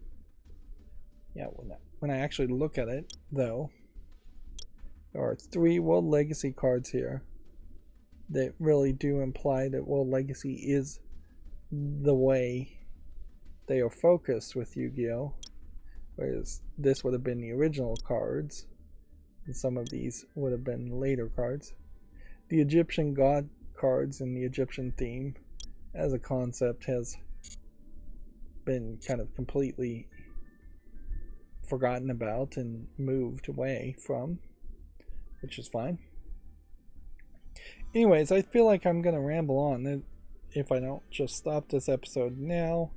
yeah, when I actually look at it, though, there are 3 World Legacy cards here. that really do imply that World Legacy is the way they are focused with Yu-Gi-Oh! Whereas this would have been the original cards, and some of these would have been later cards. The Egyptian god cards and the Egyptian theme as a concept has been kind of completely forgotten about and moved away from, which is fine. Anyways, I feel like I'm gonna ramble on if I don't just stop this episode now.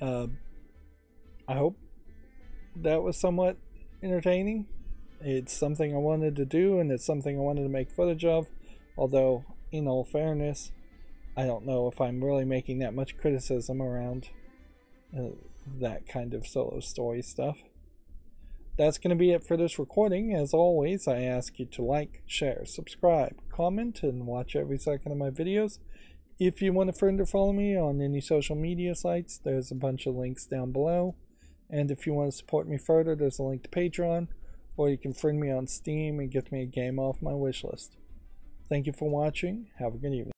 I hope that was somewhat entertaining. It's something I wanted to do, and it's something I wanted to make footage of, although in all fairness, I don't know if I'm really making that much criticism around that kind of solo story stuff. That's going to be it for this recording. As always, I ask you to like, share, subscribe, comment, and watch every second of my videos. If you want to friend or follow me on any social media sites, there's a bunch of links down below. And if you want to support me further, there's a link to Patreon, or you can friend me on Steam and get me a game off my wishlist. Thank you for watching. Have a good evening.